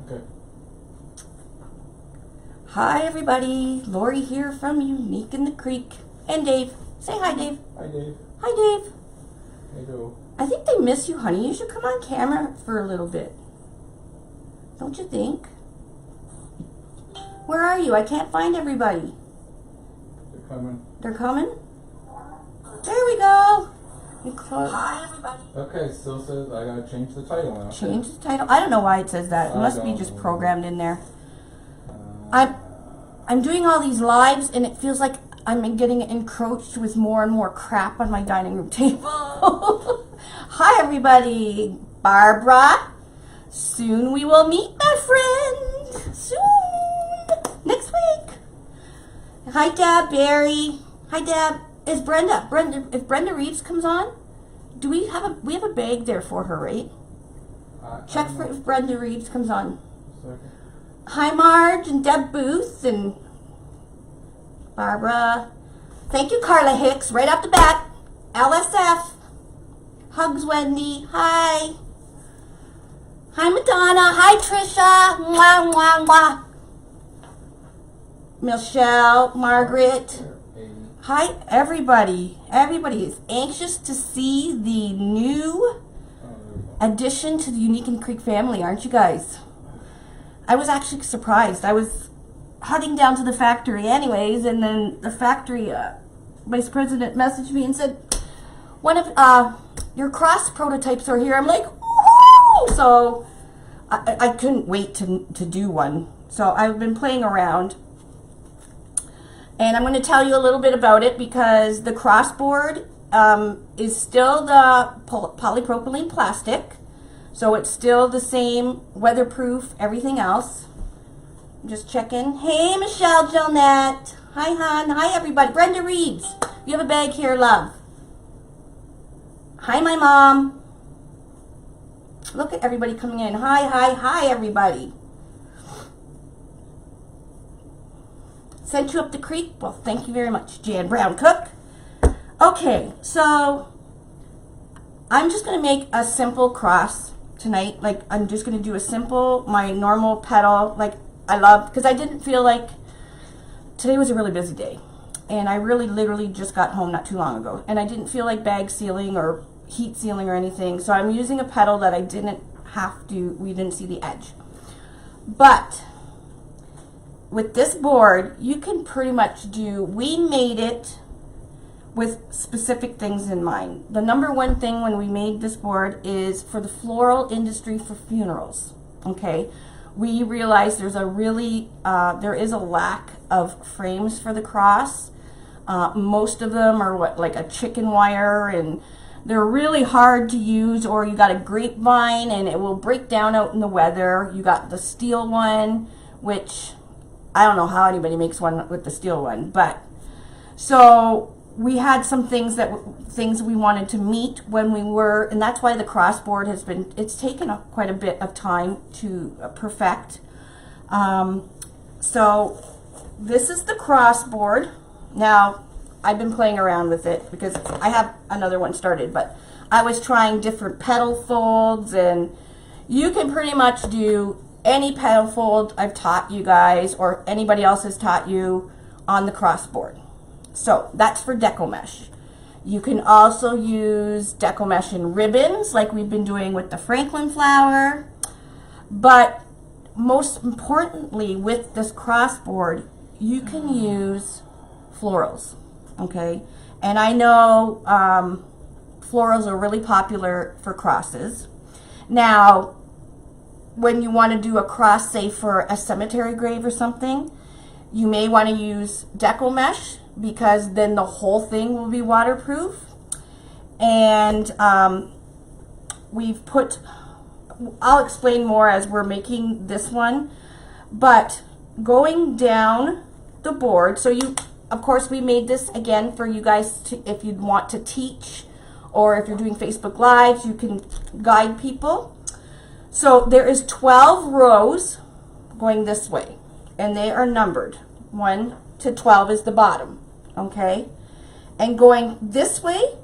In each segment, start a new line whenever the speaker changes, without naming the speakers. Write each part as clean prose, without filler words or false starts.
Okay.
Hi everybody, Lori here from Unique in the Creek. And Dave. Say hi, Dave.
Hi, Dave.
Hi, Dave.
Hey, go.
I think they miss you, honey. You should come on camera for a little bit. Don't you think? Where are you? I can't find everybody.
They're coming.
They're coming? There we go.
Hi, everybody.
Okay, still says I gotta change the title now.
Change the title. I don't know why it says that. It must be just programmed in there. I'm doing all these lives and it feels like I'm getting encroached with more and more crap on my dining room table. Hi everybody. Barbara. Soon we will meet, my friend. Soon. Next week. Hi Deb, Barry. Hi Deb. Is Brenda. If Brenda Reeves comes on, do we have a bag there for her, right? Check for if Brenda Reeves comes on.
Second.
Hi Marge and Deb Booth and Barbara. Thank you, Carla Hicks, right off the bat. LSF. Hugs, Wendy. Hi. Hi, Madonna. Hi, Trisha. Mwah, mwah, mwah. Michelle, Margaret. Hi, everybody. Everybody is anxious to see the new addition to the Unique in Creek family, aren't you guys? I was actually surprised. I was heading down to the factory anyways, and then the factory vice president messaged me and said, one of your cross prototypes are here. I'm like, woohoo! So I couldn't wait to do one. So I've been playing around. And I'm going to tell you a little bit about it because the crossboard is still the polypropylene plastic. So it's still the same, weatherproof, everything else. Just checking. Hey, Michelle, Jonette. Hi, hon. Hi, everybody. Brenda Reeves. You have a bag here, love. Hi, my mom. Look at everybody coming in. Hi, hi, hi, everybody. Sent you up the creek? Well, thank you very much, Jan Brown Cook. Okay, so I'm just going to make a simple cross tonight. Like, I'm just going to do a simple, my normal petal, like I love, because I didn't feel like, today was a really busy day. And I really literally just got home not too long ago. And I didn't feel like bag sealing or heat sealing or anything. So I'm using a petal that I didn't have to, we didn't see the edge. But with this board, you can pretty much do, we made it with specific things in mind. The number one thing when we made this board is for the floral industry for funerals, okay? We realized there's a really, there is a lack of frames for the cross. Most of them are like a chicken wire, and they're really hard to use, or you got a grapevine and it will break down out in the weather. You got the steel one, which I don't know how anybody makes one with the steel one, but so we had some things we wanted to meet when we were, and that's why the crossboard has been, it's taken quite a bit of time to perfect. So this is the crossboard. Now I've been playing around with it because I have another one started, but I was trying different petal folds, and you can pretty much do any petal fold I've taught you guys or anybody else has taught you on the crossboard. So that's for deco mesh. You can also use deco mesh in ribbons like we've been doing with the Franklin flower. But most importantly with this crossboard, you can use florals, okay? And I know florals are really popular for crosses. Now, when you want to do a cross, say for a cemetery grave or something, you may want to use deco mesh because then the whole thing will be waterproof. And we've put, I'll explain more as we're making this one, but going down the board, so you, of course we made this again for you guys to, if you want to teach or if you're doing Facebook Lives, you can guide people. So there is 12 rows going this way, and they are numbered. 1 to 12 is the bottom, okay? And going this way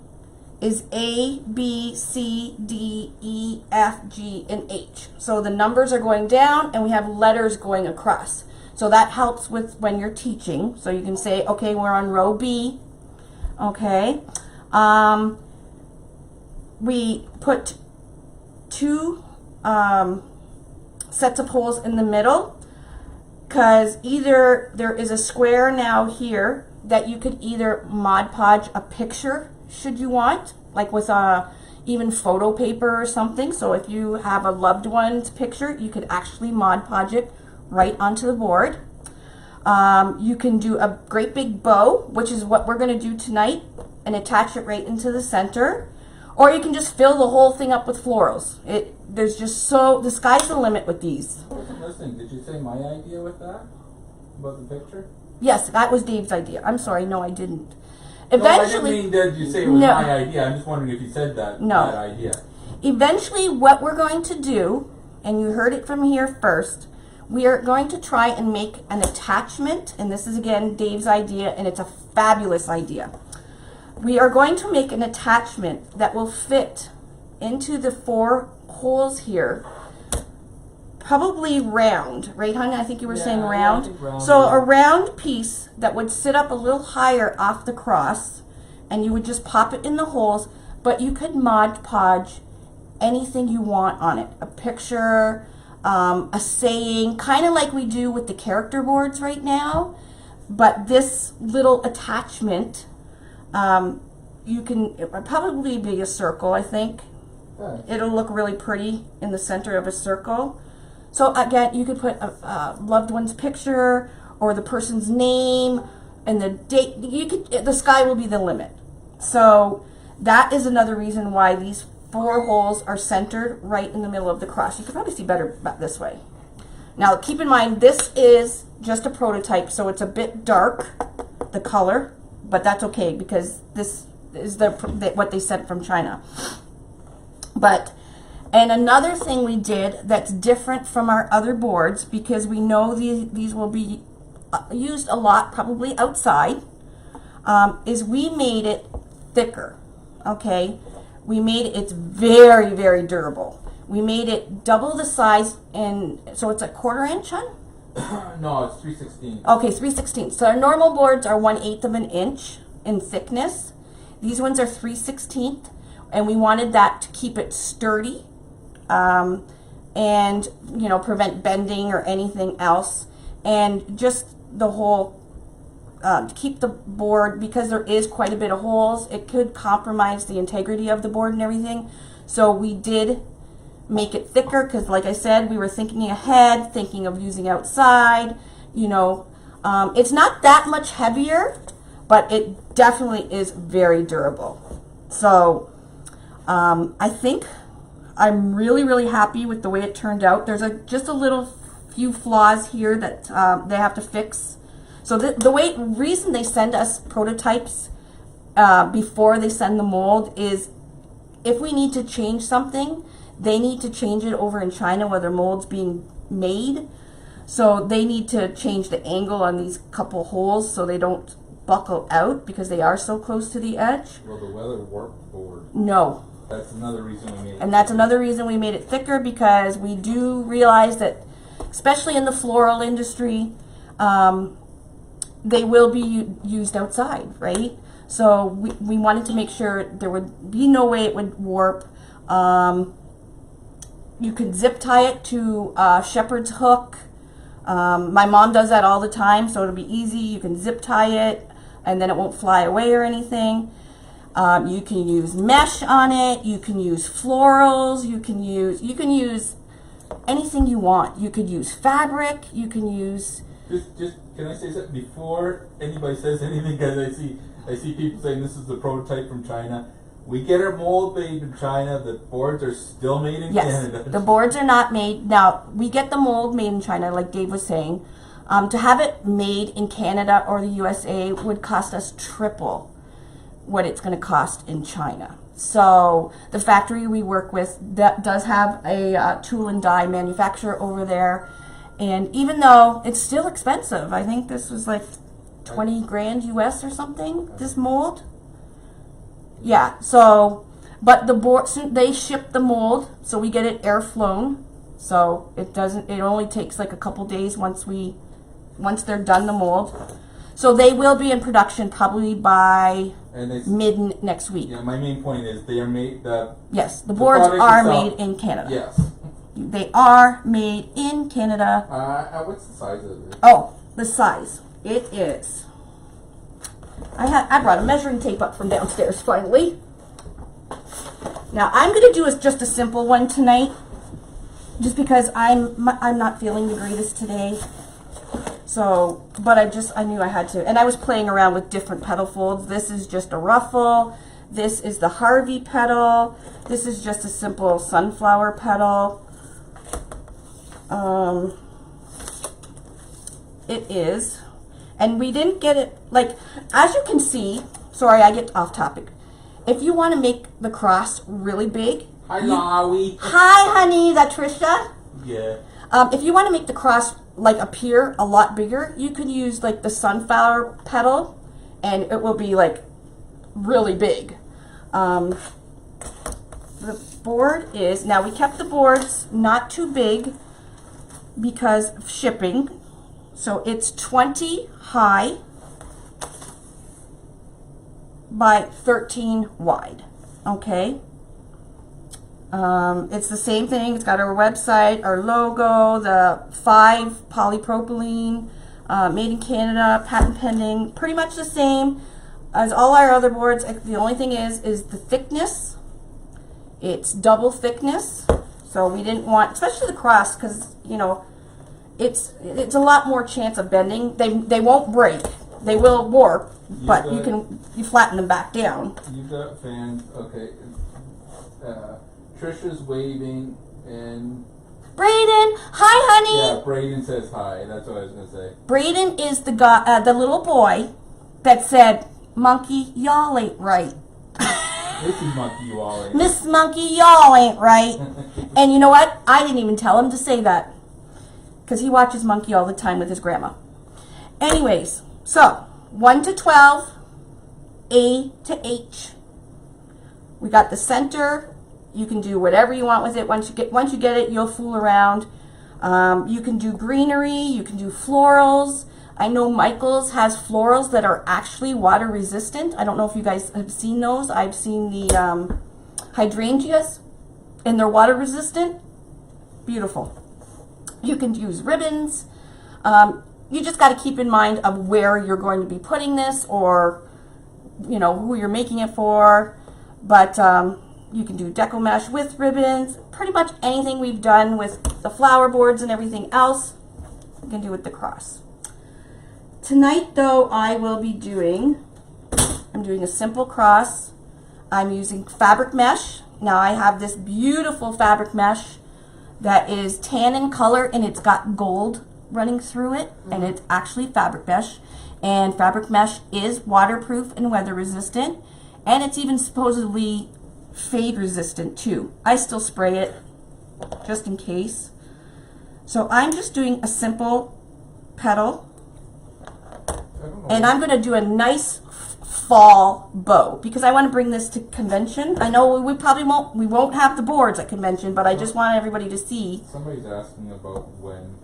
is A, B, C, D, E, F, G, and H. So the numbers are going down and we have letters going across. So that helps with when you're teaching. So you can say, okay, we're on row B. Okay. We put two sets of holes in the middle, because either there is a square now here that you could either Mod Podge a picture should you want, like with even photo paper or something. So if you have a loved one's picture, you could actually Mod Podge it right onto the board. You can do a great big bow, which is what we're going to do tonight, and attach it right into the center. Or you can just fill the whole thing up with florals. There's just the sky's the limit with these.
I wasn't listening. Did you say my idea with that? About the picture?
Yes, that was Dave's idea. I'm sorry, no, I didn't.
No, I didn't mean that you say it was my idea. I'm just wondering if you said that idea.
Eventually, what we're going to do, and you heard it from here first, we are going to try and make an attachment, and this is again Dave's idea, and it's a fabulous idea. We are going to make an attachment that will fit into the 4 holes here, probably round, right, honey? I think you were saying round.
Yeah, round.
So a round piece that would sit up a little higher off the cross, and you would just pop it in the holes, but you could Mod Podge anything you want on it. A picture, a saying, kind of like we do with the character boards right now, but this little attachment, it would probably be a circle, I think. It'll look really pretty in the center of a circle. So again, you could put a loved one's picture or the person's name and the date. The sky will be the limit. So that is another reason why these 4 holes are centered right in the middle of the cross. You can probably see better this way. Now keep in mind, this is just a prototype, so it's a bit dark, the color, but that's okay because this is what they sent from China. And another thing we did that's different from our other boards, because we know these will be used a lot, probably outside, is we made it thicker, okay? We made it's very, very durable. We made it double the size, and so it's a 1/4 inch, hun?
No, it's 3/16.
Okay, 3/16. So our normal boards are 1/8 of an inch in thickness. These ones are 3/16, and we wanted that to keep it sturdy, and prevent bending or anything else, and just the whole to keep the board, because there is quite a bit of holes, it could compromise the integrity of the board and everything. So we did make it thicker because, like I said, we were thinking ahead, thinking of using outside. It's not that much heavier, but it definitely is very durable. So I think I'm really, really happy with the way it turned out. There's just a little few flaws here that they have to fix. So the reason they send us prototypes before they send the mold is if we need to change something, they need to change it over in China where their mold's being made. So they need to change the angle on these couple holes so they don't buckle out because they are so close to the edge.
Well, the weather warped board.
No.
That's another reason we made it.
And that's another reason we made it thicker, because we do realize that, especially in the floral industry, they will be used outside, right? So we wanted to make sure there would be no way it would warp. You could zip tie it to a shepherd's hook. My mom does that all the time, so it'll be easy. You can zip tie it, and then it won't fly away or anything. You can use mesh on it. You can use florals. You can use anything you want. You could use fabric. You can use.
Just can I say something before anybody says anything? Because I see people saying this is the prototype from China. We get our mold made in China. The boards are still made in Canada.
The boards are not made. Now, we get the mold made in China, like Dave was saying. To have it made in Canada or the USA would cost us triple what it's going to cost in China. So the factory we work with that does have a tool and die manufacturer over there. And even though it's still expensive, I think this was like 20 grand US or something, this mold. Yeah, so, but the board, they ship the mold, so we get it air flown. So it only takes like a couple days once they're done the mold. So they will be in production probably by mid next week.
Yeah, my main point is they are made,
yes, the boards are
itself,
made in Canada.
Yes.
They are made in Canada.
What's the size of it?
Oh, the size. It is. I brought a measuring tape up from downstairs finally. Now I'm going to do just a simple one tonight, just because I'm not feeling the greatest today. So, but I knew I had to, and I was playing around with different petal folds. This is just a ruffle. This is the Harvey petal. This is just a simple sunflower petal. It is, and we didn't get it, like, as you can see, sorry, I get off topic. If you want to make the cross really big.
Hi, Lowie.
Hi, honey, is that Trisha?
Yeah.
If you want to make the cross like appear a lot bigger, you could use like the sunflower petal, and it will be like really big. The board is, now we kept the boards not too big because of shipping. So it's 20 high by 13 wide, okay? It's the same thing. It's got our website, our logo, the 5 polypropylene, made in Canada, patent pending, pretty much the same as all our other boards. The only thing is the thickness. It's double thickness, so we didn't want, especially the cross, because you know it's a lot more chance of bending. They won't break. They will warp, but you flatten them back down.
You've got fans. Okay. Trisha's waving, and
Brayden, hi, honey.
yeah, Brayden says hi. That's what I was gonna say.
Brayden is the guy, the little boy that said, "Monkey, y'all ain't right."
Mrs. Monkey, you all ain't.
Miss Monkey, y'all ain't right. And you know what? I didn't even tell him to say that, because he watches Monkey all the time with his grandma. Anyways, so 1 to 12, A to H. We got the center. You can do whatever you want with it. Once you get it, you'll fool around. You can do greenery. You can do florals. I know Michael's has florals that are actually water resistant. I don't know if you guys have seen those. I've seen the hydrangeas, and they're water resistant. Beautiful. You can use ribbons. You just got to keep in mind of where you're going to be putting this, or you know who you're making it for. But you can do deco mesh with ribbons. Pretty much anything we've done with the flower boards and everything else, you can do with the cross. Tonight, though, I'm doing a simple cross. I'm using fabric mesh. Now I have this beautiful fabric mesh that is tan in color, and it's got gold running through it, and it's actually fabric mesh. And fabric mesh is waterproof and weather resistant, and it's even supposedly fade resistant too. I still spray it just in case. So I'm just doing a simple petal, and I'm going to do a nice fall bow because I want to bring this to convention. I know we won't have the boards at convention, but I just want everybody to see.
Somebody's asking about when.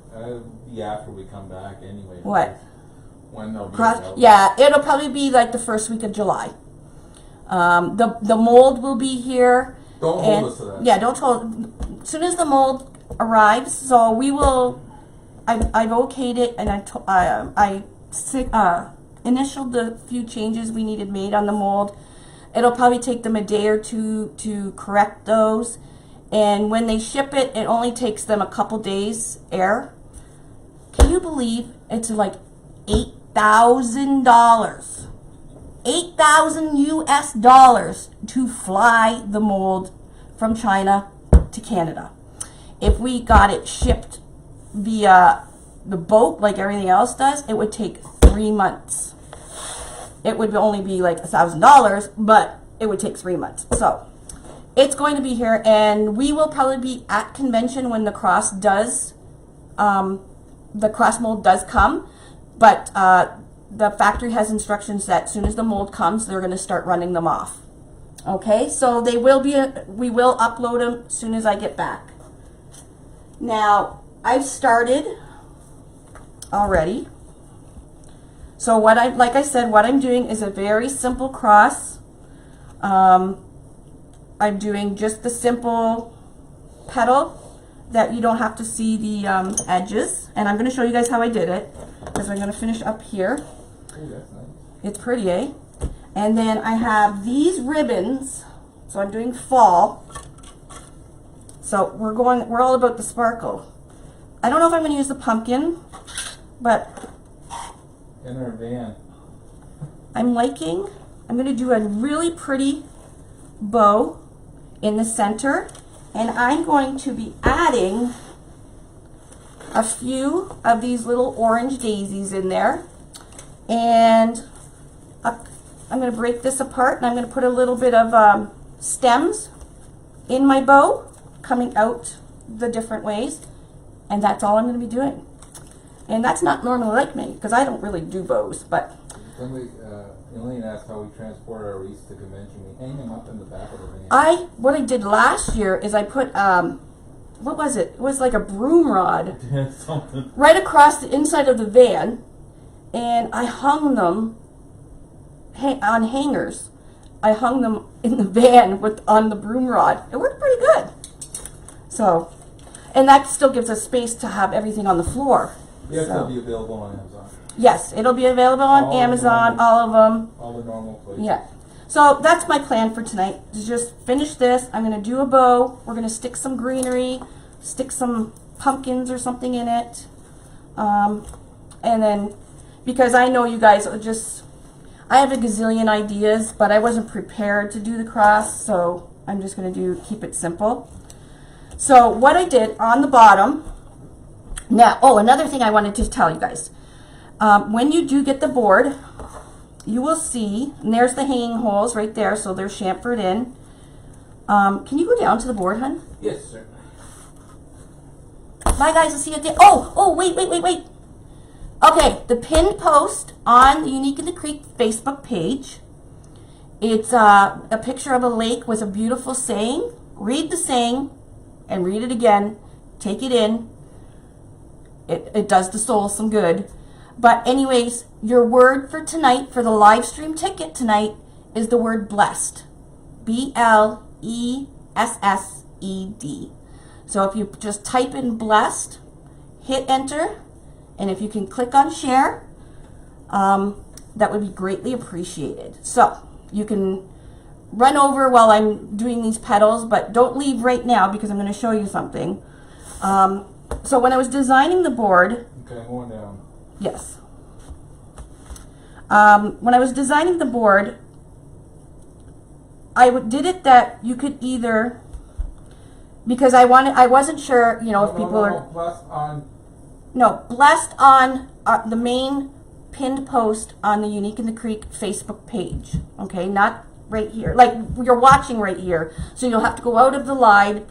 After we come back anyway.
What?
When they'll be
available. Yeah, it'll probably be like the first week of July. The mold will be here.
Don't hold us to that.
Yeah, don't hold. As soon as the mold arrives, so we will. I've okayed it, and I initialed the few changes we needed made on the mold. It'll probably take them a day or two to correct those, and when they ship it, it only takes them a couple days air. Can you believe it's like $8,000? $8,000 US to fly the mold from China to Canada. If we got it shipped via the boat like everything else does, it would take 3 months. It would only be like $1,000, but it would take 3 months. So it's going to be here, and we will probably be at convention when the cross mold does come. But the factory has instructions that as soon as the mold comes, they're going to start running them off. Okay, so they will be, we will upload them as soon as I get back. Now, I've started already. So like I said, what I'm doing is a very simple cross. I'm doing just the simple petal that you don't have to see the edges. And I'm going to show you guys how I did it, because I'm going to finish up here.
Ooh, that's nice.
It's pretty, eh? And then I have these ribbons. So I'm doing fall. So we're all about the sparkle. I don't know if I'm going to use the pumpkin, but
In our van.
I'm going to do a really pretty bow in the center, and I'm going to be adding a few of these little orange daisies in there. And I'm going to break this apart, and I'm going to put a little bit of stems in my bow coming out the different ways, and that's all I'm going to be doing. And that's not normally like me, because I don't really do bows, but
Somebody, Elaine asked how we transport our wreaths to convention. We hang them up in the back of the van.
what I did last year is I put what was it? It was like a broom rod
Something.
right across the inside of the van, and I hung them on hangers. I hung them in the van on the broom rod. It worked pretty good. So, and that still gives us space to have everything on the floor.
Yes,
So-
it'll be available on Amazon.
Yes, it'll be available on
All
Amazon,
normal.
all of them.
All the normal places.
Yeah. So that's my plan for tonight, to just finish this. I'm going to do a bow. We're going to stick some greenery, stick some pumpkins or something in it. And then, because I know you guys are just, I have a gazillion ideas, but I wasn't prepared to do the cross, so I'm just going to keep it simple. So what I did on the bottom, now, another thing I wanted to tell you guys. When you do get the board, you will see, and there's the hanging holes right there, so they're chamfered in. Can you go down to the board, hon?
Yes, sir.
Bye, guys. I'll see you at the... Oh, wait. Okay, the pinned post on the Unique in the Creek Facebook page. It's a picture of a lake with a beautiful saying. Read the saying and read it again. Take it in. It does the soul some good. But anyways, your word for tonight, for the live stream ticket tonight, is the word blessed. BLESSED. So if you just type in blessed, hit enter, and if you can click on share, that would be greatly appreciated. So you can run over while I'm doing these petals, but don't leave right now because I'm going to show you something. So when I was designing the board,
Okay, I'm going down.
yes. When I was designing the board, I did it that you could either, because I wasn't sure, if people are,
Plus on.
no, blessed on the main pinned post on the Unique in the Creek Facebook page. Okay, not right here. Like you're watching right here. So you'll have to go out of the live,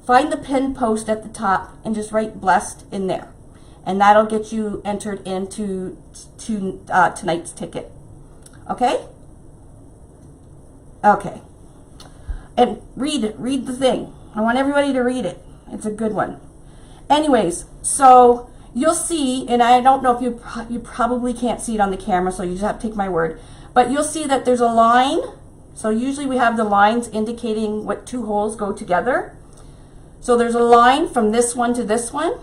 find the pinned post at the top, and just write blessed in there. And that'll get you entered into tonight's ticket. Okay? Okay. And read the thing. I want everybody to read it. It's a good one. Anyways, so you'll see, and I don't know if you probably can't see it on the camera, so you just have to take my word, but you'll see that there's a line. So usually we have the lines indicating what two holes go together. So there's a line from this one to this one.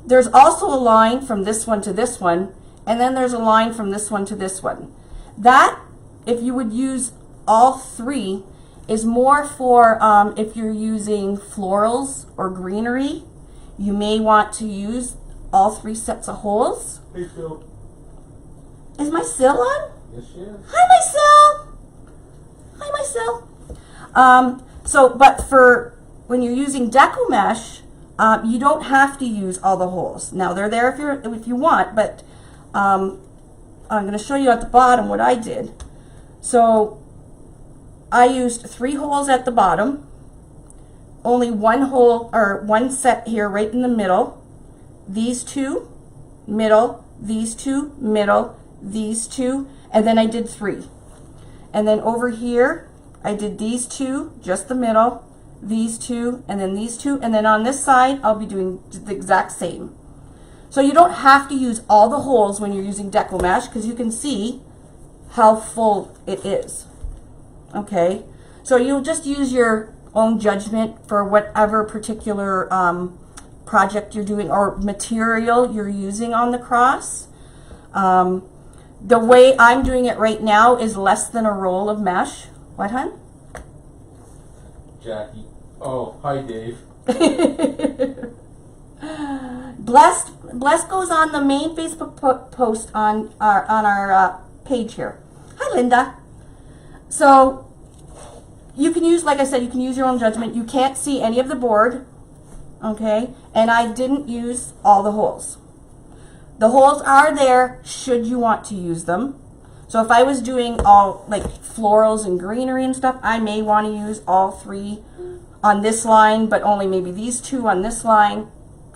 There's also a line from this one to this one, and then there's a line from this one to this one. That, if you would use all three, is more for if you're using florals or greenery. You may want to use all three sets of holes.
Hey, Phil.
Is my Sil on?
Yes, she is.
Hi, Mysil. But for when you're using deco mesh, you don't have to use all the holes. Now they're there if you want, but I'm going to show you at the bottom what I did. So I used 3 holes at the bottom, only one hole or one set here right in the middle. These 2, middle, these 2, middle, these 2, and then I did 3. And then over here, I did these two, just the middle, these two, and then these two, and then on this side, I'll be doing the exact same. So you don't have to use all the holes when you're using deco mesh, because you can see how full it is. Okay, so you'll just use your own judgment for whatever particular project you're doing or material you're using on the cross. The way I'm doing it right now is less than a roll of mesh. What, hun?
Jackie. Oh, hi, Dave.
Blessed goes on the main Facebook post on our page here. Hi, Linda. So you can use, like I said, you can use your own judgment. You can't see any of the board, okay? And I didn't use all the holes. The holes are there should you want to use them. So if I was doing all like florals and greenery and stuff, I may want to use all three on this line, but only maybe these two on this line.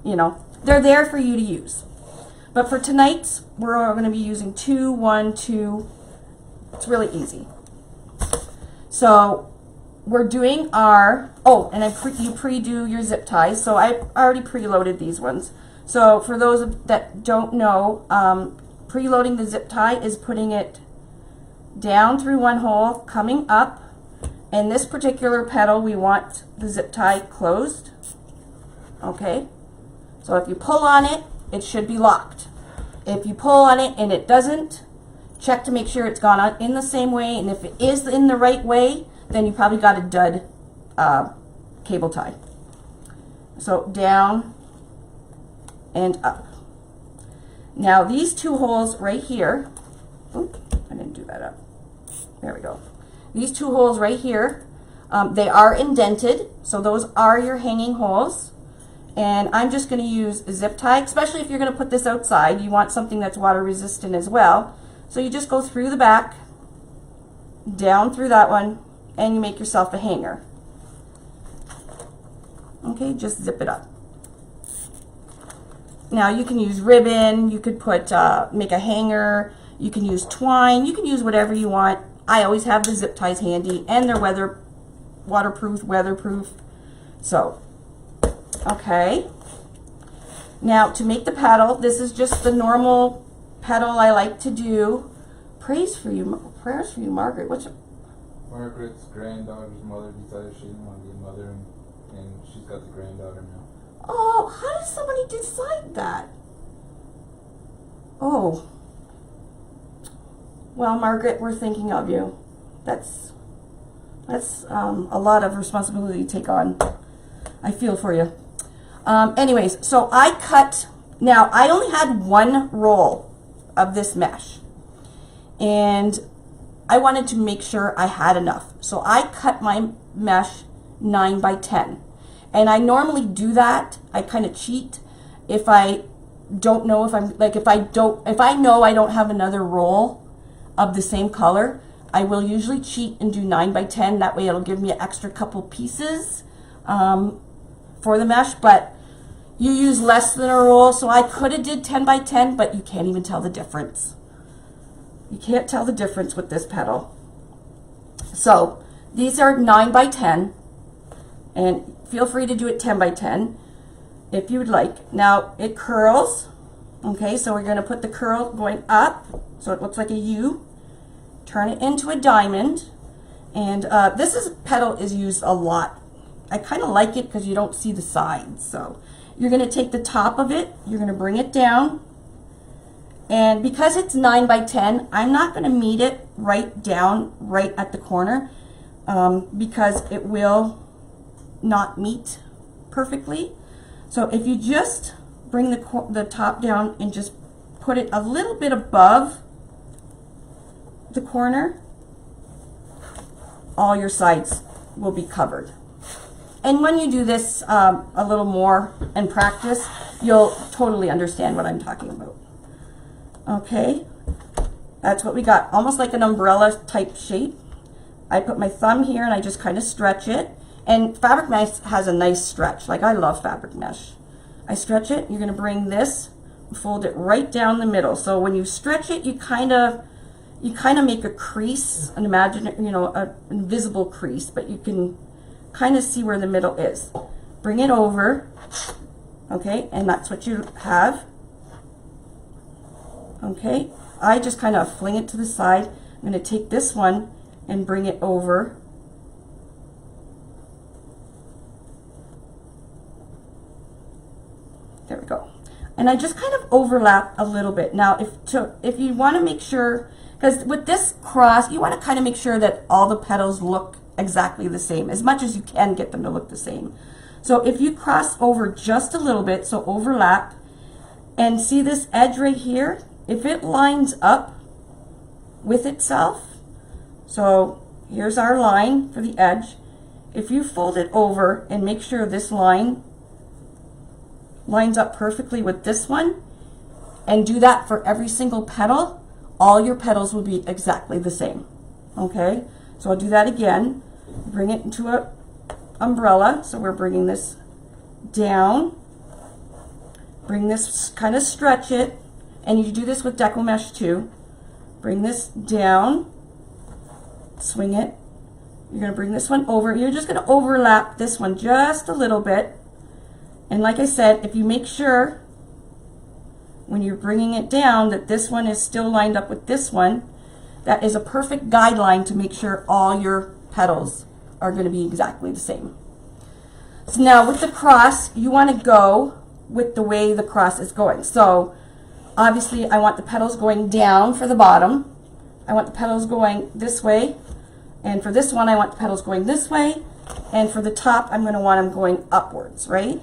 You know, they're there for you to use. But for tonight's, we're going to be using 2, 1, 2. It's really easy. So we're doing our, oh, and you pre-do your zip ties. So I already preloaded these ones. So for those that don't know, preloading the zip tie is putting it down through one hole, coming up. In this particular petal, we want the zip tie closed. Okay. So if you pull on it, it should be locked. If you pull on it and it doesn't, check to make sure it's gone on in the same way. And if it is in the right way, then you probably got a dud cable tie. So down and up. Now these two holes right here, oops, I didn't do that up. There we go. These two holes right here, they are indented, so those are your hanging holes. And I'm just going to use a zip tie, especially if you're going to put this outside. You want something that's water resistant as well. So you just go through the back, down through that one, and you make yourself a hanger. Okay, just zip it up. Now you can use ribbon, you could put, make a hanger, you can use twine, you can use whatever you want. I always have the zip ties handy, and they're waterproof, weatherproof. So, okay. Now to make the petal, this is just the normal petal I like to do. Prayers for you, Margaret. What's your...
Margaret's granddaughter's mother decided she didn't want to be a mother, and she's got the granddaughter now.
Oh, how does somebody decide that? Oh. Well, Margaret, we're thinking of you. That's a lot of responsibility to take on. I feel for you. Anyways, so I cut, now I only had one roll of this mesh. And I wanted to make sure I had enough. So I cut my mesh 9 by 10. And I normally do that. I kind of cheat if I don't know if I'm, like if I know I don't have another roll of the same color, I will usually cheat and do 9 by 10. That way it'll give me an extra couple pieces for the mesh, but you use less than a roll. So I could have did 10 by 10, but you can't even tell the difference. You can't tell the difference with this petal. So these are 9 by 10, and feel free to do it 10 by 10 if you would like. Now it curls. Okay, so we're going to put the curl going up so it looks like a U. Turn it into a diamond. And this petal is used a lot. I kind of like it because you don't see the sides. So you're going to take the top of it, you're going to bring it down. And because it's 9 by 10, I'm not going to meet it right down, right at the corner, because it will not meet perfectly. So if you just bring the top down and just put it a little bit above the corner, all your sides will be covered. And when you do this a little more and practice, you'll totally understand what I'm talking about. Okay, that's what we got, almost like an umbrella type shape. I put my thumb here and I just kind of stretch it. And fabric mesh has a nice stretch. Like, I love fabric mesh. I stretch it. You're going to bring this, fold it right down the middle. So when you stretch it, you kind of you kind of make a crease, an imaginary, an invisible crease, but you can kind of see where the middle is. Bring it over, okay, and that's what you have. Okay, I just kind of fling it to the side. I'm going to take this one and bring it over. There we go. And I just kind of overlap a little bit. Now, if you want to make sure, because with this cross, you want to kind of make sure that all the petals look exactly the same, as much as you can get them to look the same. So if you cross over just a little bit, so overlap, and see this edge right here, if it lines up with itself, so here's our line for the edge. If you fold it over and make sure this line lines up perfectly with this one, and do that for every single petal, all your petals will be exactly the same. Okay, so I'll do that again. Bring it into a umbrella, so we're bringing this down, bring this, kind of stretch it, and you do this with deco mesh too. Bring this down, swing it. You're going to bring this one over. You're just going to overlap this one just a little bit. And like I said, if you make sure when you're bringing it down that this one is still lined up with this one, that is a perfect guideline to make sure all your petals are going to be exactly the same. So now with the cross, you want to go with the way the cross is going. So obviously I want the petals going down for the bottom. I want the petals going this way. And for this one, I want the petals going this way. And for the top, I'm going to want them going upwards, right?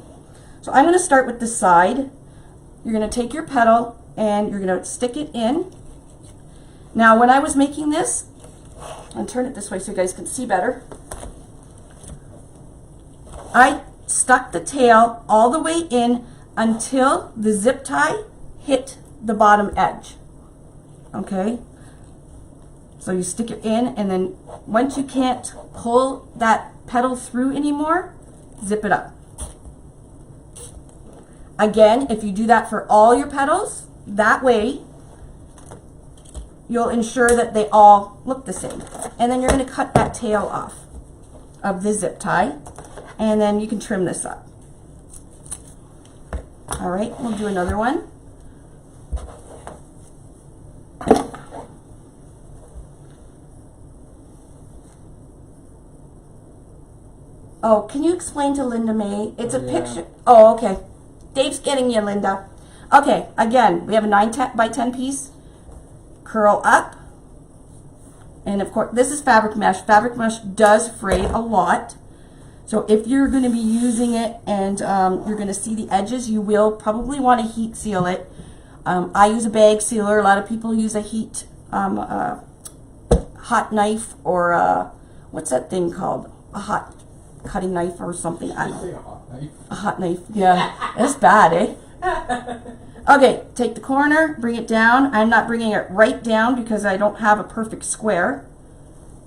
So I'm going to start with the side. You're going to take your petal and you're going to stick it in. Now when I was making this, I'll turn it this way so you guys can see better. I stuck the tail all the way in until the zip tie hit the bottom edge. Okay? So you stick it in, and then once you can't pull that petal through anymore, zip it up. Again, if you do that for all your petals, that way you'll ensure that they all look the same. And then you're going to cut that tail off of the zip tie, and then you can trim this up. All right, we'll do another one. Oh, can you explain to Linda May? It's a picture. Oh, okay. Dave's getting you, Linda. Okay, again, we have a 9 by 10 piece. Curl up. And of course, this is fabric mesh. Fabric mesh does fray a lot. So if you're going to be using it and you're going to see the edges, you will probably want to heat seal it. I use a bag sealer. A lot of people use a heat hot knife, or what's that thing called? A hot cutting knife or something. I don't know. A hot knife. Yeah, it's bad, eh? Okay, take the corner, bring it down. I'm not bringing it right down because I don't have a perfect square.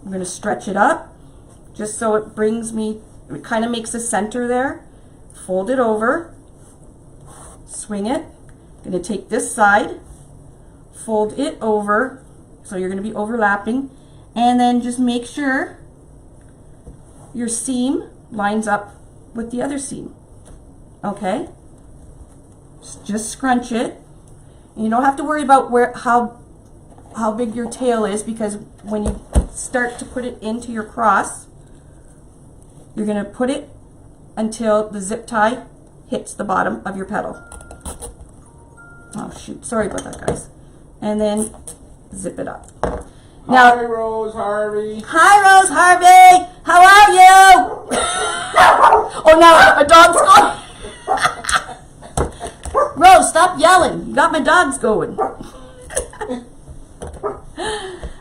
I'm going to stretch it up just so it brings me, it kind of makes a center there. Fold it over, swing it. I'm going to take this side, fold it over, so you're going to be overlapping, and then just make sure your seam lines up with the other seam. Okay? Just scrunch it. You don't have to worry about how big your tail is, because when you start to put it into your cross, you're going to put it until the zip tie hits the bottom of your petal. Oh shoot, sorry about that, guys. And then zip it up. Now,
hi Rose Harvey.
Hi Rose Harvey, how are you? Oh no, my dog's going. Rose, stop yelling. You got my dogs going.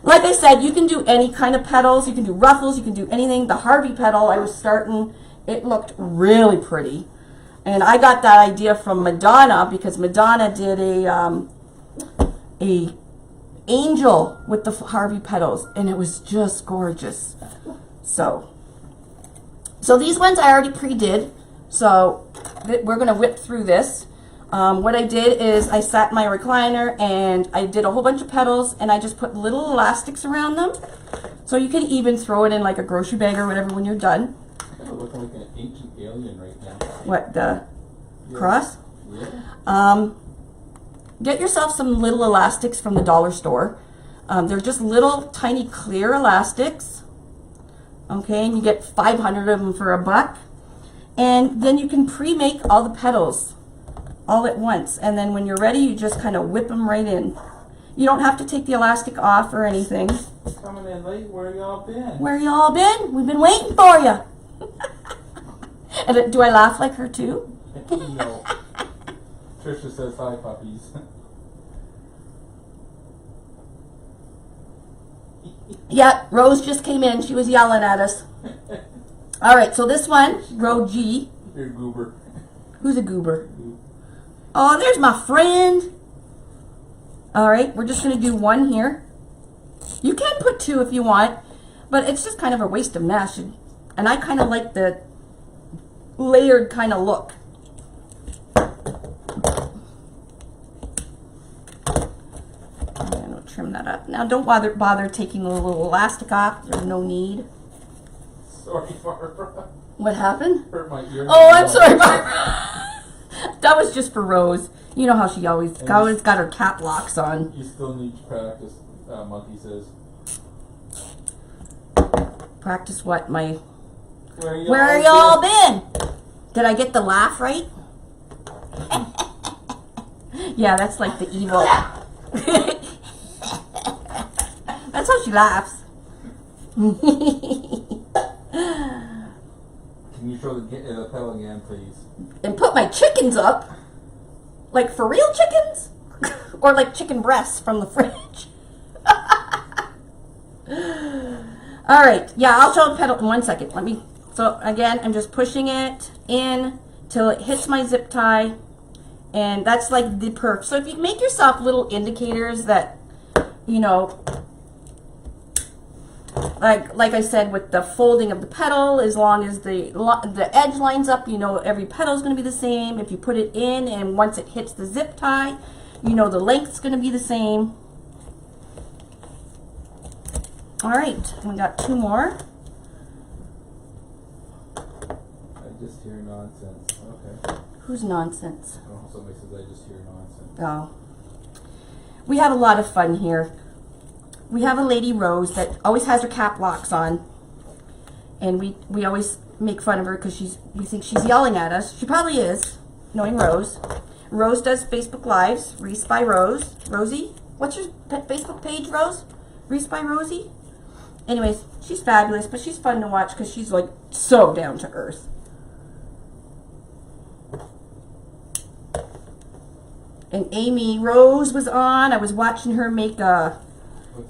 Like I said, you can do any kind of petals. You can do ruffles. You can do anything. The Harvey petal I was starting, it looked really pretty. And I got that idea from Madonna, because Madonna did a angel with the Harvey petals, and it was just gorgeous. So these ones I already pre-did, so we're going to whip through this. What I did is I sat in my recliner and I did a whole bunch of petals and I just put little elastics around them. So you can even throw it in like a grocery bag or whatever when you're done.
Kind of looking like an ancient alien right now.
What, the cross?
Yeah.
Get yourself some little elastics from the dollar store. They're just little tiny clear elastics. Okay, and you get 500 of them for $1. And then you can pre-make all the petals all at once. And then when you're ready, you just kind of whip them right in. You don't have to take the elastic off or anything.
Coming in late, where y'all been?
Where y'all been? We've been waiting for you. And do I laugh like her too?
No. Trisha says hi, puppies.
Yeah, Rose just came in. She was yelling at us. All right, so this one, row G.
You're a goober.
Who's a goober? Oh, there's my friend. All right, we're just going to do one here. You can put 2 if you want, but it's just kind of a waste of mesh. And I kind of like the layered kind of look. I'm going to trim that up. Now, don't bother taking the little elastic off. There's no need.
Sorry, Barbara.
What happened?
Hurt my ear.
Oh, I'm sorry, Barbara. That was just for Rose. You know how she always got her cap locks on.
You still need to practice, Monkey says.
Practice what? My...
Where
y'all been? Did I get the laugh right? Yeah, that's like the evil. That's how she laughs.
Can you show the pedal again, please?
And put my chickens up. Like for real chickens? Or like chicken breasts from the fridge? Alright, yeah, I'll show the pedal in 1 second. So again, I'm just pushing it in till it hits my zip tie. And that's like the perk. So if you make yourself little indicators that, you know, like I said with the folding of the petal, as long as the edge lines up, you know every petal is going to be the same. If you put it in and once it hits the zip tie, you know the length's going to be the same. All right, we got 2 more.
I just hear nonsense. Okay.
Who's nonsense?
Oh, somebody says I just hear nonsense.
Oh. We have a lot of fun here. We have a lady, Rose, that always has her cap locks on. And we always make fun of her because we think she's yelling at us. She probably is, knowing Rose. Rose does Facebook Lives, Wreaths by Rose. Rosie? What's your Facebook page, Rose? Wreaths by Rosie? Anyways, she's fabulous, but she's fun to watch because she's like so down to earth. And Amy Rose was on. I was watching her make a...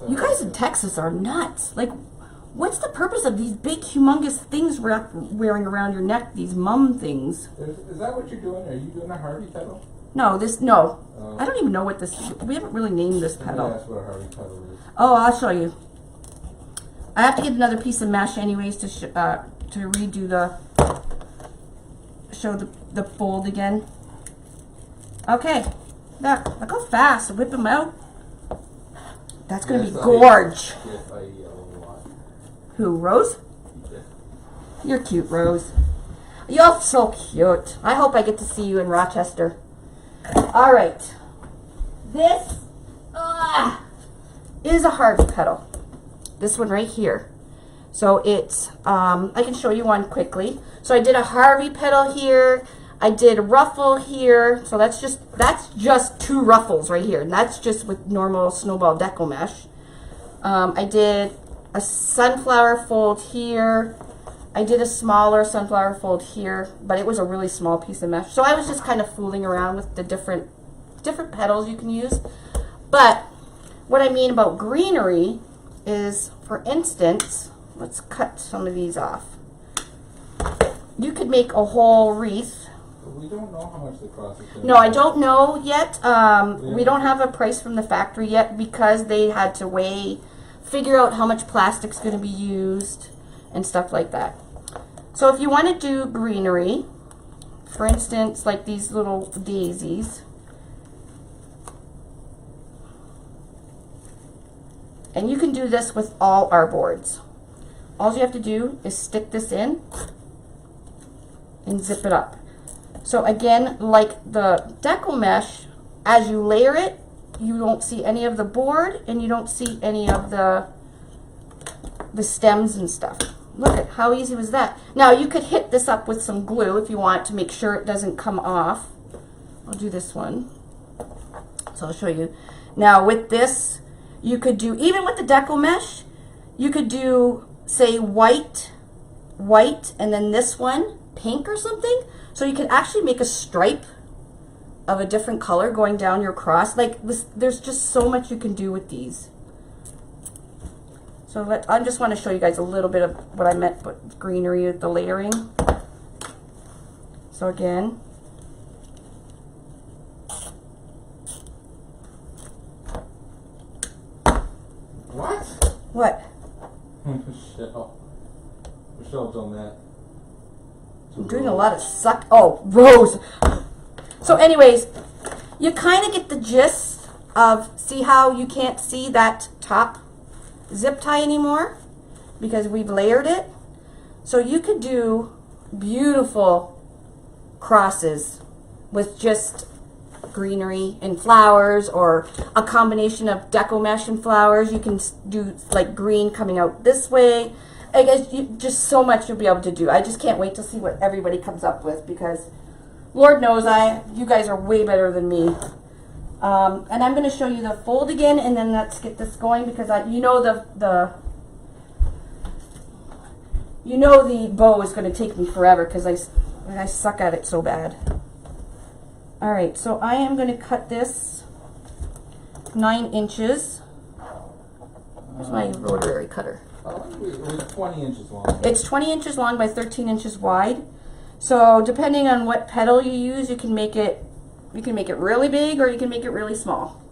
You guys in Texas are nuts. Like, what's the purpose of these big, humongous things wearing around your neck? These mum things.
Is that what you're doing? Are you doing a Harvey pedal?
No, no. I don't even know what this. We haven't really named this pedal.
That's what a Harvey pedal is.
Oh, I'll show you. I have to get another piece of mesh, anyways, to redo show the fold again. Okay, look how fast. Whip them out. That's going to be gorge.
Yes, I yell a lot.
Who, Rose?
Yeah.
You're cute, Rose. You're so cute. I hope I get to see you in Rochester. All right. This is a Harvey pedal. This one right here. So it's, I can show you one quickly. So I did a Harvey pedal here. I did a ruffle here, so that's just 2 ruffles right here, and that's just with normal snowball deco mesh. I did a sunflower fold here. I did a smaller sunflower fold here, but it was a really small piece of mesh. So I was just kind of fooling around with the different petals you can use. But what I mean about greenery is, for instance, let's cut some of these off. You could make a whole wreath.
We don't know how much the cross is.
No, I don't know yet. We don't have a price from the factory yet because they had to figure out how much plastic's going to be used and stuff like that. So if you want to do greenery For instance, like these little daisies. And you can do this with all our boards. All you have to do is stick this in and zip it up. So again, like the deco mesh, as you layer it, you don't see any of the board and you don't see any of the stems and stuff. Look at how easy was that. Now you could hit this up with some glue if you want to make sure it doesn't come off. I'll do this one. So I'll show you. Now with this, you could do, even with the deco mesh, you could do, say, white, and then this one, pink or something. So you can actually make a stripe of a different color going down your cross. Like this, there's just so much you can do with these. So I just want to show you guys a little bit of what I meant with greenery with the layering. So again, what?
Michelle's on that.
I'm doing a lot of suck. Oh, Rose. So anyways, you kind of get the gist of, see how you can't see that top zip tie anymore because we've layered it. So you could do beautiful crosses with just greenery and flowers, or a combination of deco mesh and flowers. You can do like green coming out this way. I guess just so much you'll be able to do. I just can't wait to see what everybody comes up with, because Lord knows you guys are way better than me. And I'm going to show you the fold again, and then let's get this going, because you know the bow is going to take me forever because I suck at it so bad. All right, so I am going to cut this 9 inches. Where's my rotary cutter?
It's 20 inches long.
It's 20 inches long by 13 inches wide. So depending on what petal you use, you can make it really big or you can make it really small.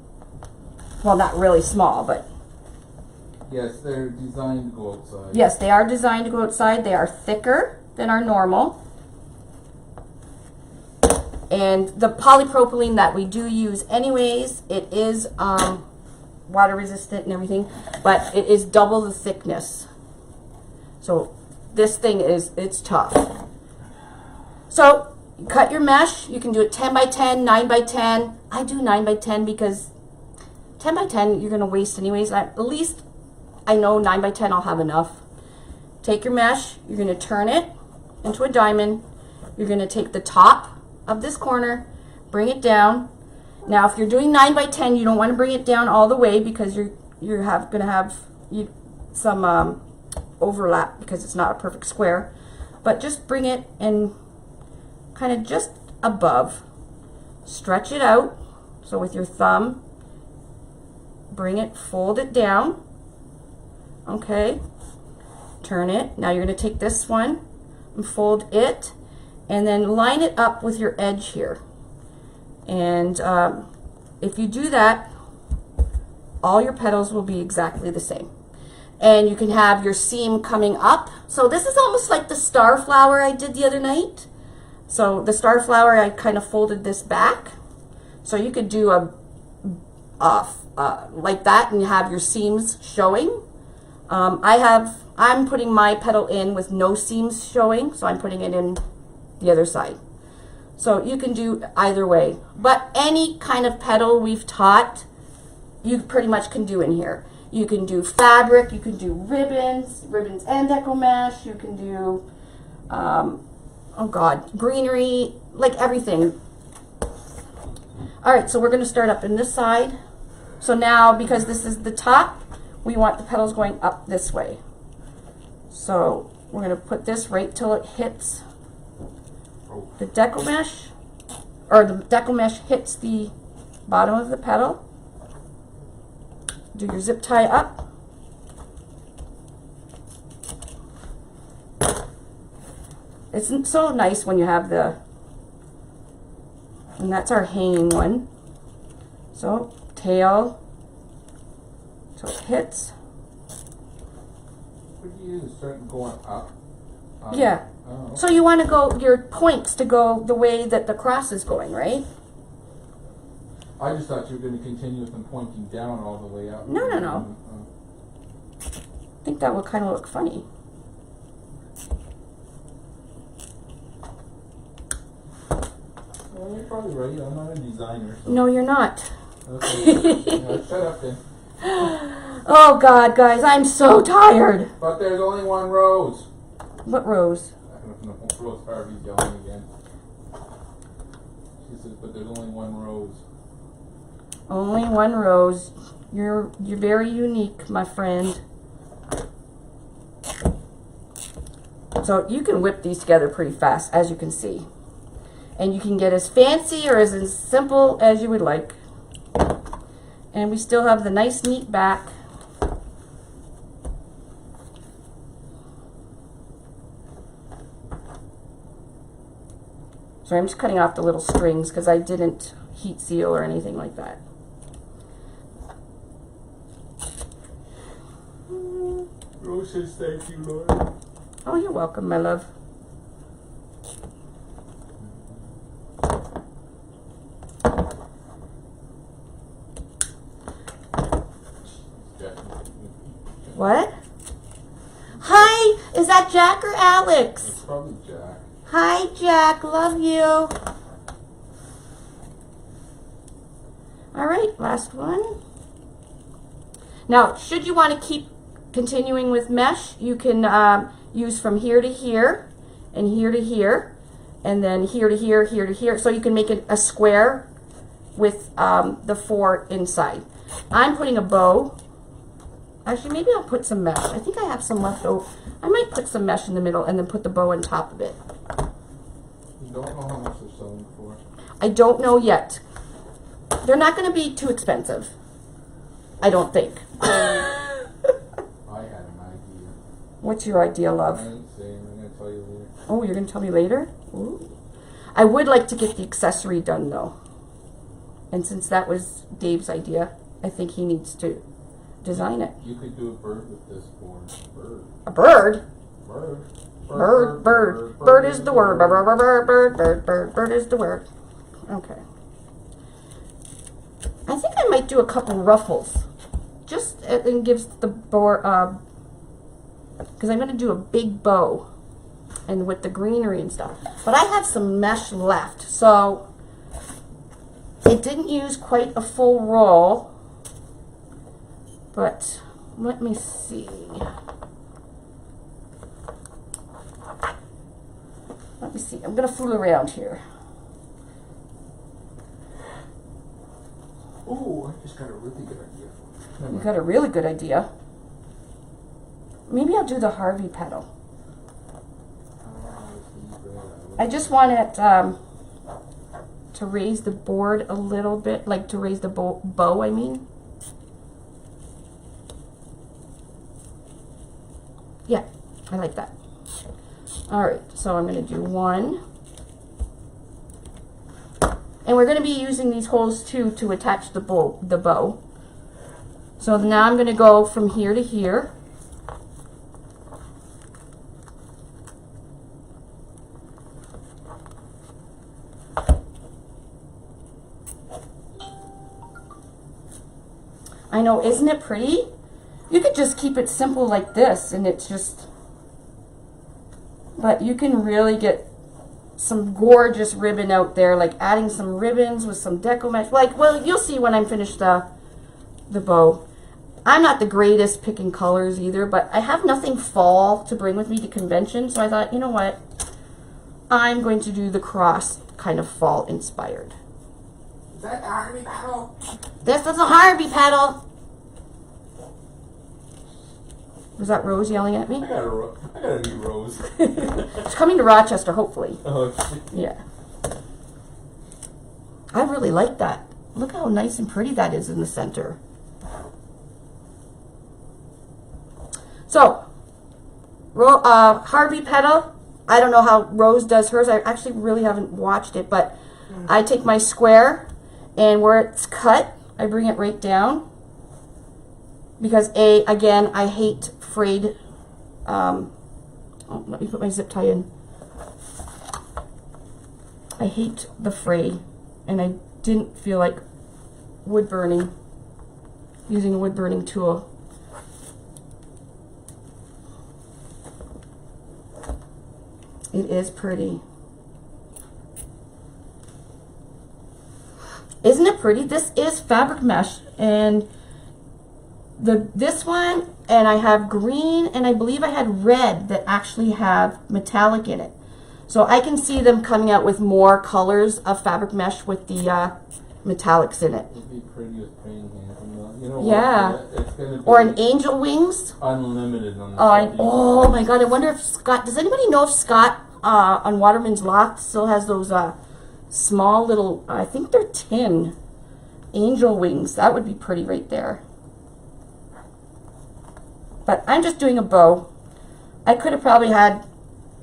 Well, not really small, but
yes, they're designed to go outside.
yes, they are designed to go outside. They are thicker than our normal. And the polypropylene that we do use anyways, it is water resistant and everything, but it is double the thickness. So this thing it's tough. So you cut your mesh. You can do it 10 by 10, 9 by 10. I do 9 by 10 because 10 by 10 you're going to waste anyways. At least I know 9 by 10 I'll have enough. Take your mesh. You're going to turn it into a diamond. You're going to take the top of this corner, bring it down. Now if you're doing 9 by 10, you don't want to bring it down all the way because you're going to have some overlap because it's not a perfect square. But just bring it in kind of just above. Stretch it out. So with your thumb, bring it, fold it down. Okay. Turn it. Now you're going to take this one and fold it, and then line it up with your edge here. And if you do that, all your petals will be exactly the same. And you can have your seam coming up. So this is almost like the star flower I did the other night. So the star flower, I kind of folded this back. So you could do like that and have your seams showing. I'm putting my petal in with no seams showing, so I'm putting it in the other side. So you can do either way, but any kind of petal we've taught, you pretty much can do in here. You can do fabric, you can do ribbons and deco mesh, you can do, oh God, greenery, like everything. All right, so we're gonna start up in this side. So now, because this is the top, we want the petals going up this way. So we're gonna put this right till it hits the deco mesh, or the deco mesh hits the bottom of the petal. Do your zip tie up. It's so nice when you have and that's our hanging one. So tail, so it hits.
What do you use? Start going up?
Yeah,
Oh.
So you want to go, your points to go the way that the cross is going, right?
I just thought you were going to continue with them pointing down all the way up.
No, no, no. I think that would kind of look funny.
Well, you're probably right. I'm not a designer. So.
No, you're not.
Okay. Yeah, shut up then.
Oh God, guys, I'm so tired.
But there's only one rose.
What rose?
I don't know. Rose Harvey's yelling again. She says, but there's only one rose.
Only one rose. You're very unique, my friend. So you can whip these together pretty fast, as you can see. And you can get as fancy or as simple as you would like. And we still have the nice, neat back. So I'm just cutting off the little strings because I didn't heat seal or anything like that.
Rose says thank you, Lord.
Oh, you're welcome, my love. What? Hi, is that Jack or Alex?
It's probably Jack.
Hi, Jack. Love you. All right, last one. Now, should you want to keep continuing with mesh, you can use from here to here, and here to here, and then here to here, here to here. So you can make it a square with the 4 inside. I'm putting a bow. Actually, maybe I'll put some mesh. I think I have some left over. I might put some mesh in the middle and then put the bow on top of it.
You don't know how much they're selling for.
I don't know yet. They're not going to be too expensive. I don't think.
I had an idea.
What's your idea, love?
I ain't saying. I'm going to tell you later.
Oh, you're going to tell me later? Ooh. I would like to get the accessory done, though. And since that was Dave's idea, I think he needs to design it.
You could do a bird with this board. Bird.
A bird?
Bird.
Bird. Bird is the word. Bird is the word. Okay. I think I might do a couple ruffles. Just, and gives the board, because I'm going to do a big bow. And with the greenery and stuff. But I have some mesh left. So, it didn't use quite a full roll. But, let me see. Let me see. I'm going to fool around here.
Ooh, I just got a really good idea.
You got a really good idea. Maybe I'll do the Harvey petal. I just want it to raise the board a little bit, like to raise the bow, I mean. Yeah, I like that. All right, so I'm going to do one. And we're going to be using these holes too to attach the bow. So now I'm going to go from here to here. I know, isn't it pretty? You could just keep it simple like this and it's just, but you can really get some gorgeous ribbon out there, like adding some ribbons with some deco mesh. Like, well, you'll see when I'm finished the bow. I'm not the greatest picking colors either, but I have nothing fall to bring with me to convention, so I thought, you know what? I'm going to do the cross kind of fall inspired.
Is that a Harvey petal?
This is a Harvey petal. Was that Rose yelling at me?
I got a new rose.
She's coming to Rochester, hopefully.
Oh,
Yeah. I really like that. Look how nice and pretty that is in the center. So, Harvey petal. I don't know how Rose does hers. I actually really haven't watched it, but I take my square and where it's cut, I bring it right down. Because again, I hate frayed, oh, let me put my zip tie in. I hate the fray, and I didn't feel like wood burning, using a wood burning tool. It is pretty. Isn't it pretty? This is fabric mesh, and this one, and I have green, and I believe I had red that actually have metallic in it. So I can see them coming out with more colors of fabric mesh with the metallics in it.
It'd be pretty with praying hands. You know
Yeah.
what? It's gonna be
Or an angel wings.
unlimited on the
Oh my god, I wonder if Scott, does anybody know if Scott on Waterman's Loft still has those small little, I think they're tin angel wings? That would be pretty right there. But I'm just doing a bow. I could have probably had,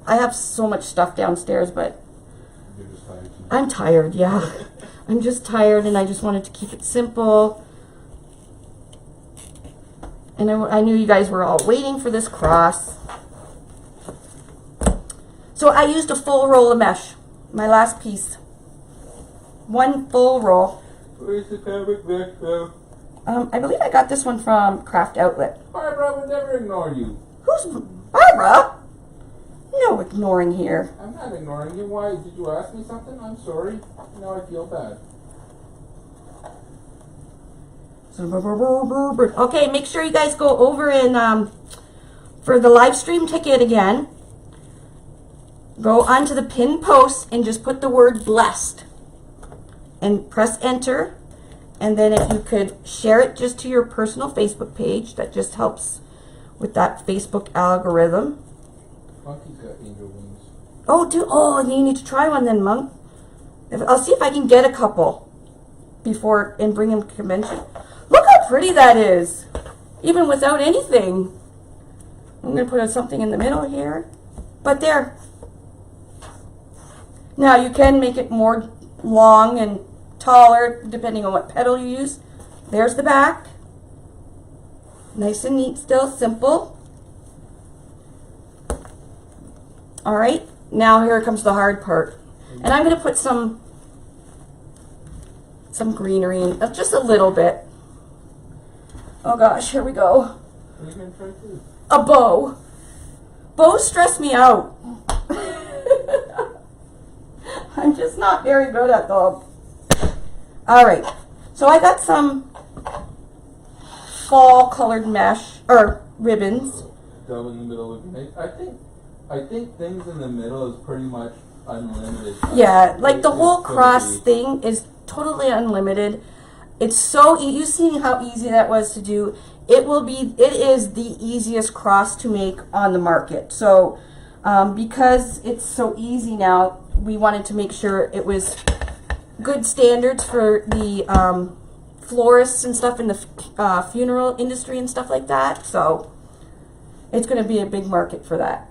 I have so much stuff downstairs, but
You're just tired.
I'm tired, yeah. I'm just tired, and I just wanted to keep it simple. And I knew you guys were all waiting for this cross. So I used a full roll of mesh, my last piece. One full roll.
Where's the fabric mesh though?
I believe I got this one from Craft Outlet.
Barbara would never ignore you.
Who's Barbara? No ignoring here.
I'm not ignoring you. Why? Did you ask me something? I'm sorry. Now I feel bad.
Okay, make sure you guys go over and for the live stream ticket again, go onto the pinned post and just put the word blessed and press enter. And then if you could share it just to your personal Facebook page, that just helps with that Facebook algorithm.
Monkey's got angel wings.
Oh, and you need to try one then, Monk. I'll see if I can get a couple before and bring them to convention. Look how pretty that is, even without anything. I'm going to put something in the middle here, but there. Now you can make it more long and taller depending on what petal you use. There's the back. Nice and neat still, simple. All right, now here comes the hard part. And I'm going to put some greenery in, just a little bit. Oh gosh, here we go.
What are you going to try to do?
A bow. Bows stress me out. I'm just not very good at them. All right, so I got some fall colored mesh or ribbons.
Go in the middle of I think things in the middle is pretty much unlimited.
Yeah, like the
It's
whole
gonna
cross
be-
thing is totally unlimited. It's so you see how easy that was to do. It is the easiest cross to make on the market. So because it's so easy now, we wanted to make sure it was good standards for the florists and stuff in the funeral industry and stuff like that. So it's going to be a big market for that.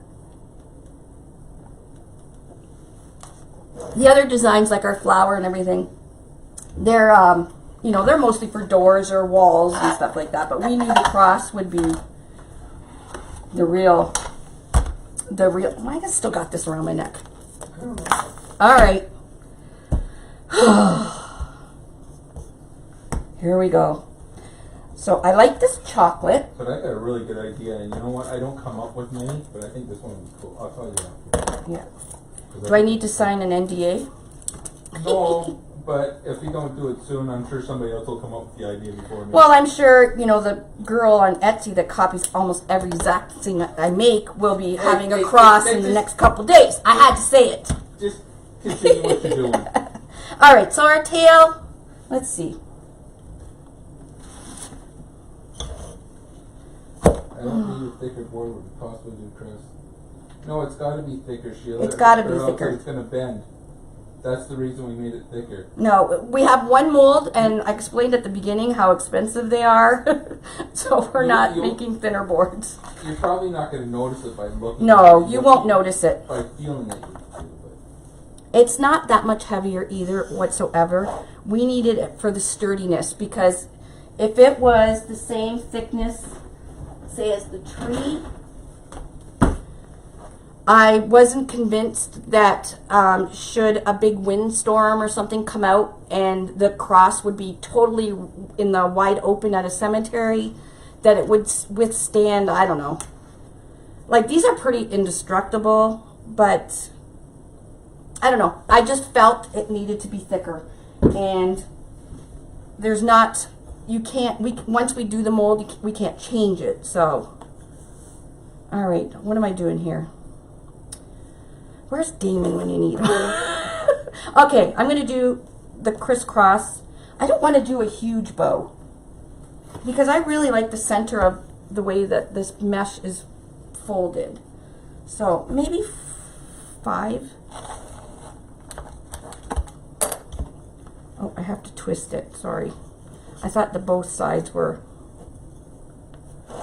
The other designs, like our flower and everything, they're they're mostly for doors or walls and stuff like that. But we knew the cross would be the real. I just still got this around my neck.
I don't know.
All right. Here we go. So I like this chocolate.
But I got a really good idea, and you know what? I don't come up with many, but I think this one would be cool. I'll tell you after.
Yeah. Do I need to sign an NDA?
No, but if we don't do it soon, I'm sure somebody else will come up with the idea before me.
Well, I'm sure, the girl on Etsy that copies almost every exact thing that I make will be having a cross in the next couple days. I had to say it.
Just continue what you're doing.
All right, so our tail, let's see.
I don't need a thicker board with possibly do crest. No, it's got to be thicker, Sheila.
It's gotta be
or else
thicker.
It's going to bend. That's the reason we made it thicker.
No, we have one mold, and I explained at the beginning how expensive they are. So we're not making thinner boards.
You're probably not going to notice it by looking.
No,
at it.
you won't notice it.
By feeling it, you do.
It's not that much heavier either whatsoever. We needed it for the sturdiness, because if it was the same thickness, say, as the tree, I wasn't convinced that should a big windstorm or something come out and the cross would be totally in the wide open at a cemetery, that it would withstand, I don't know. Like, these are pretty indestructible, but I don't know. I just felt it needed to be thicker. And there's not, you can't, once we do the mold, we can't change it. So, all right, what am I doing here? Where's Damon when you need him? Okay, I'm going to do the crisscross. I don't want to do a huge bow because I really like the center of the way that this mesh is folded. So maybe 5. Oh, I have to twist it. Sorry. I thought the both sides were.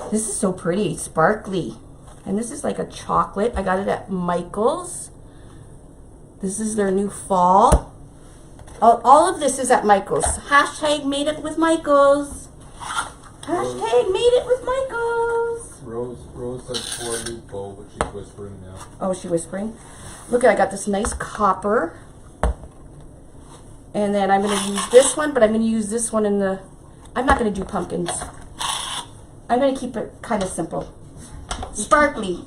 This is so pretty, sparkly. And this is like a chocolate. I got it at Michael's. This is their new fall. All of this is at Michael's. Hashtag made it with Michael's. Hashtag made it with Michael's.
Rose has 4 new bow, but she's whispering now.
Oh, is she whispering? Look, I got this nice copper. And then I'm going to use this one, but I'm going to use this one in the... I'm not going to do pumpkins. I'm going to keep it kind of simple. Sparkly.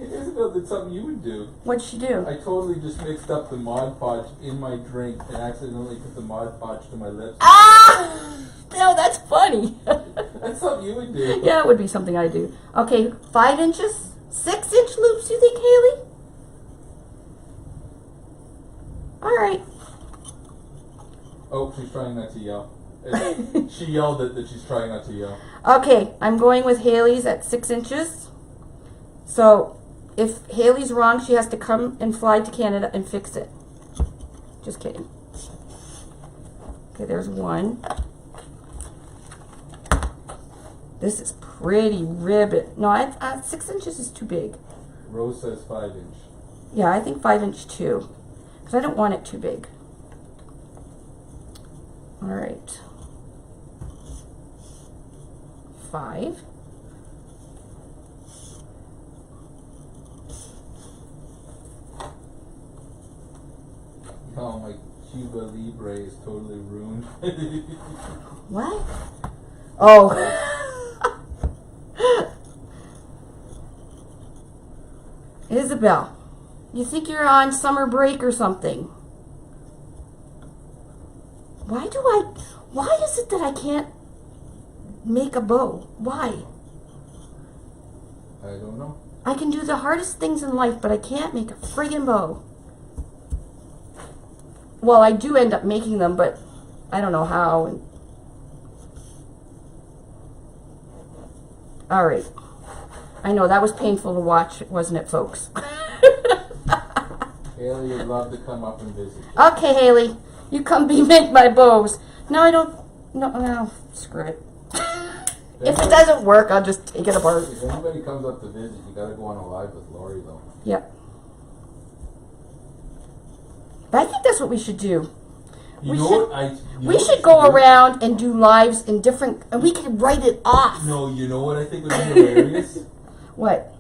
Isabel did something you would do.
What'd she do?
I totally just mixed up the Mod Podge in my drink and accidentally put the Mod Podge to my lips.
Ah! No, that's funny.
That's something you would do.
Yeah, it would be something I do. Okay, 5 inches? 6-inch loops, you think, Haley? All right.
Oh, she's trying not to yell. She yelled that she's trying not to yell.
Okay, I'm going with Haley's at 6 inches. So, if Haley's wrong, she has to come and fly to Canada and fix it. Just kidding. Okay, there's 1. This is pretty ribbon. No, 6 inches is too big.
Rose says 5 inch.
Yeah, I think 5 inch too. Because I don't want it too big. All right. 5.
Oh, my Cuba Libre is totally ruined.
What? Oh. Isabel, you think you're on summer break or something? Why is it that I can't make a bow? Why?
I don't know.
I can do the hardest things in life, but I can't make a friggin' bow. Well, I do end up making them, but I don't know how. All right. I know, that was painful to watch, wasn't it, folks?
Haley would love to come up and visit.
Okay, Haley. You come make my bows. No, I don't. No, screw it. If it doesn't work, I'll just take it apart.
If anybody comes up to visit, you gotta go on a live with Lori, though.
Yep. But I think that's what we should do. We should go around and do lives in different, and we can write it off.
No, you know what I think would be hilarious?
What?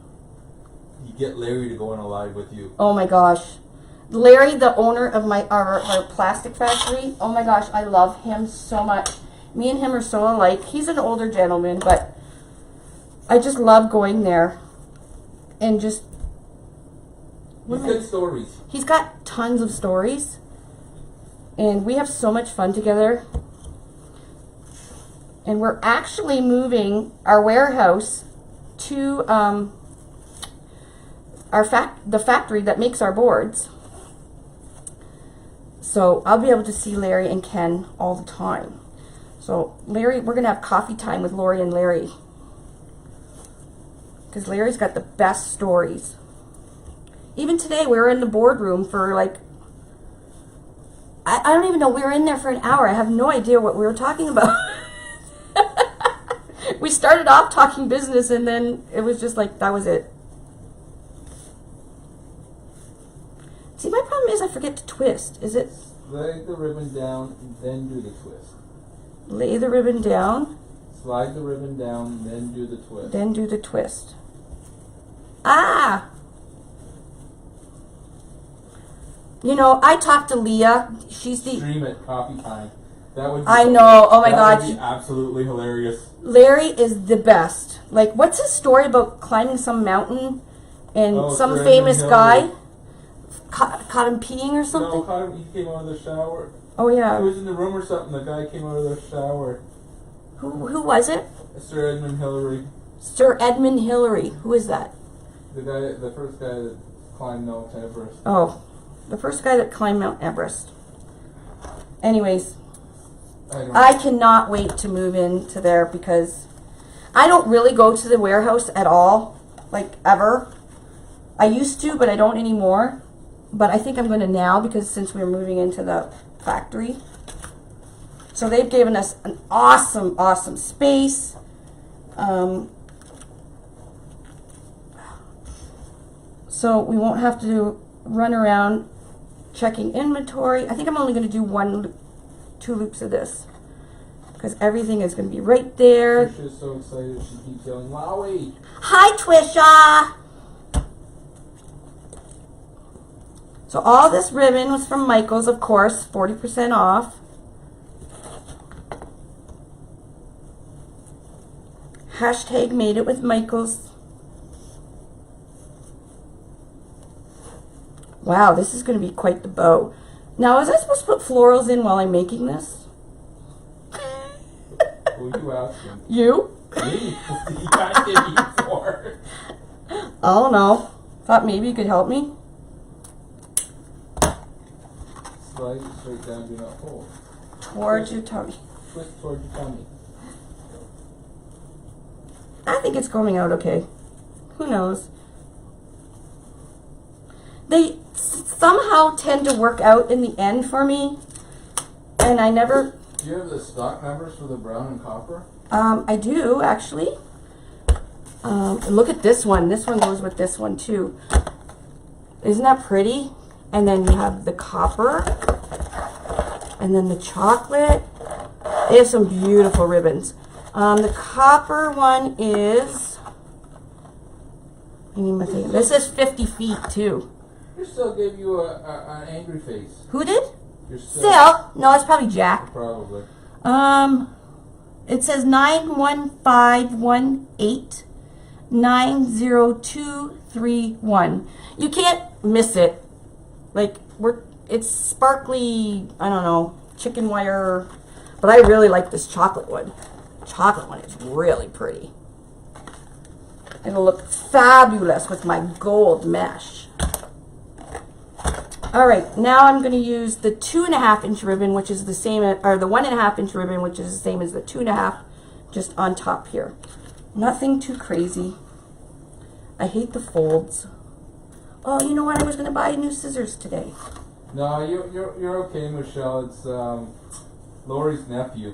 You get Larry to go on a live with you.
Oh my gosh. Larry, the owner of our plastic factory, oh my gosh, I love him so much. Me and him are so alike. He's an older gentleman, but I just love going there and just...
He's got stories.
He's got tons of stories, and we have so much fun together. And we're actually moving our warehouse to the factory that makes our boards. So I'll be able to see Larry and Ken all the time. So Larry, we're gonna have coffee time with Lori and Larry, because Larry's got the best stories. Even today, we were in the boardroom for like, I don't even know, we were in there for an hour. I have no idea what we were talking about. We started off talking business, and then it was just like, that was it. See, my problem is I forget to twist. Is it?
Lay the ribbon down, then do the twist.
Lay the ribbon down.
Slide the ribbon down, then do the twist.
Then do the twist. Ah! You know, I talked to Leah. She's the.
Stream it, coffee time. That would. Be,
I know. Oh my
that
God.
would be absolutely hilarious.
Larry is the best. Like, what's his story about climbing some mountain and some
Sir
famous
Edmund
guy
Hillary.
caught him peeing or something?
No, caught him. He came out of the shower.
Oh
He
yeah.
was in the room or something. The guy came out of the shower.
Who was it?
Sir Edmund Hillary.
Sir Edmund Hillary. Who is that?
The first guy that climbed Mount Everest.
Oh, the first guy that climbed Mount Everest. Anyways, I cannot wait to move into there because I don't really go to the warehouse at all, like ever. I used to, but I don't anymore. But I think I'm going to now because since we're moving into the factory. So they've given us an awesome, awesome space. So we won't have to run around checking inventory. I think I'm only going to do 2 loops of this because everything is going to be right there.
Trisha's so excited she keeps yelling, "Wowie!"
Hi, Twisha! So all this ribbon was from Michael's, of course, 40% off. Hashtag made it with Michael's. Wow, this is going to be quite the bow. Now, was I supposed to put florals in while I'm making this?
Who you asking?
You?
Me? You got it before.
I don't know. Thought maybe you could help me.
Slide it straight down, do not pull.
Towards your tummy.
Twist towards your tummy.
I think it's coming out okay. Who knows? They somehow tend to work out in the end for me. And I never...
Do you have the stock numbers for the brown and copper?
I do, actually. Look at this one. This one goes with this one, too. Isn't that pretty? And then you have the copper. And then the chocolate. They have some beautiful ribbons. The copper one is... I need my thing. This is 50 feet, too.
Your still gave you an angry face.
Who did?
Your still.
Still? No, it's probably Jack.
Probably.
It says 91518 90231. You can't miss it. Like it's sparkly. I don't know, chicken wire. But I really like this chocolate one. Chocolate one is really pretty. It'll look fabulous with my gold mesh. All right, now I'm going to use the 2.5 inch ribbon, which is the same, or the 1.5 inch ribbon, which is the same as the 2.5, just on top here. Nothing too crazy. I hate the folds. Oh, you know what? I was going to buy new scissors today.
No, you're okay, Michelle. It's Lori's nephew.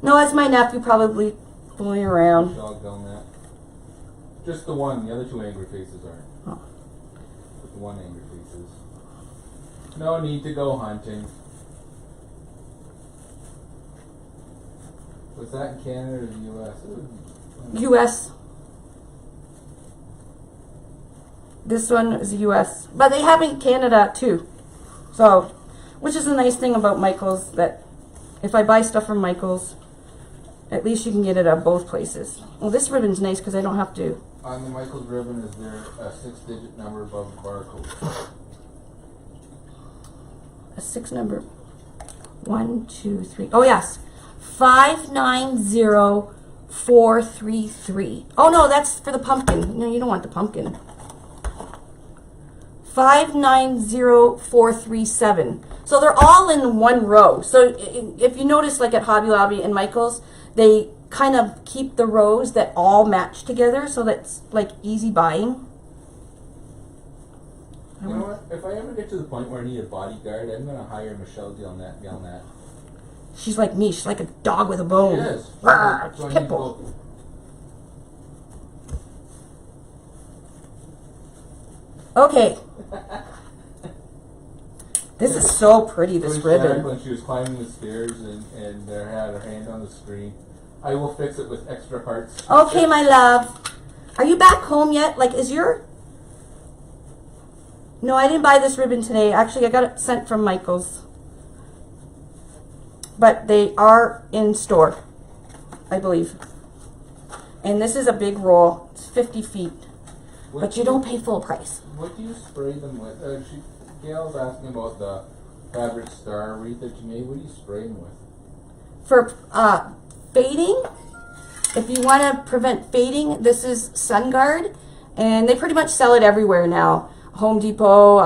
No, it's my nephew probably fooling around.
Michelle done that. Just the one. The other 2 angry faces aren't.
Oh.
But the one angry faces. No need to go hunting. Was that in Canada or the U.S.?
U.S. This one is U.S. But they have it in Canada too. So, which is a nice thing about Michael's, that if I buy stuff from Michael's, at least you can get it at both places. Well, this ribbon's nice because I don't have to.
On the Michael's ribbon, is there a 6-digit number above the barcode?
A 6 number. 1, 2, 3. Oh, yes. 590433. Oh, no, that's for the pumpkin. No, you don't want the pumpkin. 590437. So they're all in one row. So if you notice, like at Hobby Lobby and Michael's, they kind of keep the rows that all match together, so that's like easy buying.
You know what? If I ever get to the point where I need a bodyguard, I'm going to hire Michelle on that.
She's like me. She's like a dog with a bone.
She is.
Rawr,
So I need
Pitbull.
both.
Okay. This is so pretty, this ribbon.
When she was climbing the stairs and had her hand on the screen. I will fix it with extra hearts.
Okay, my love. Are you back home yet? Like, is your... No, I didn't buy this ribbon today. Actually, I got it sent from Michael's. But they are in store, I believe. And this is a big roll. It's 50 feet. But you don't pay full price.
What do you spray them with? Gail's asking about the fabric star wreath that you made. What do you spray them with?
For fading, if you want to prevent fading, this is Sun Guard. And they pretty much sell it everywhere now. Home Depot.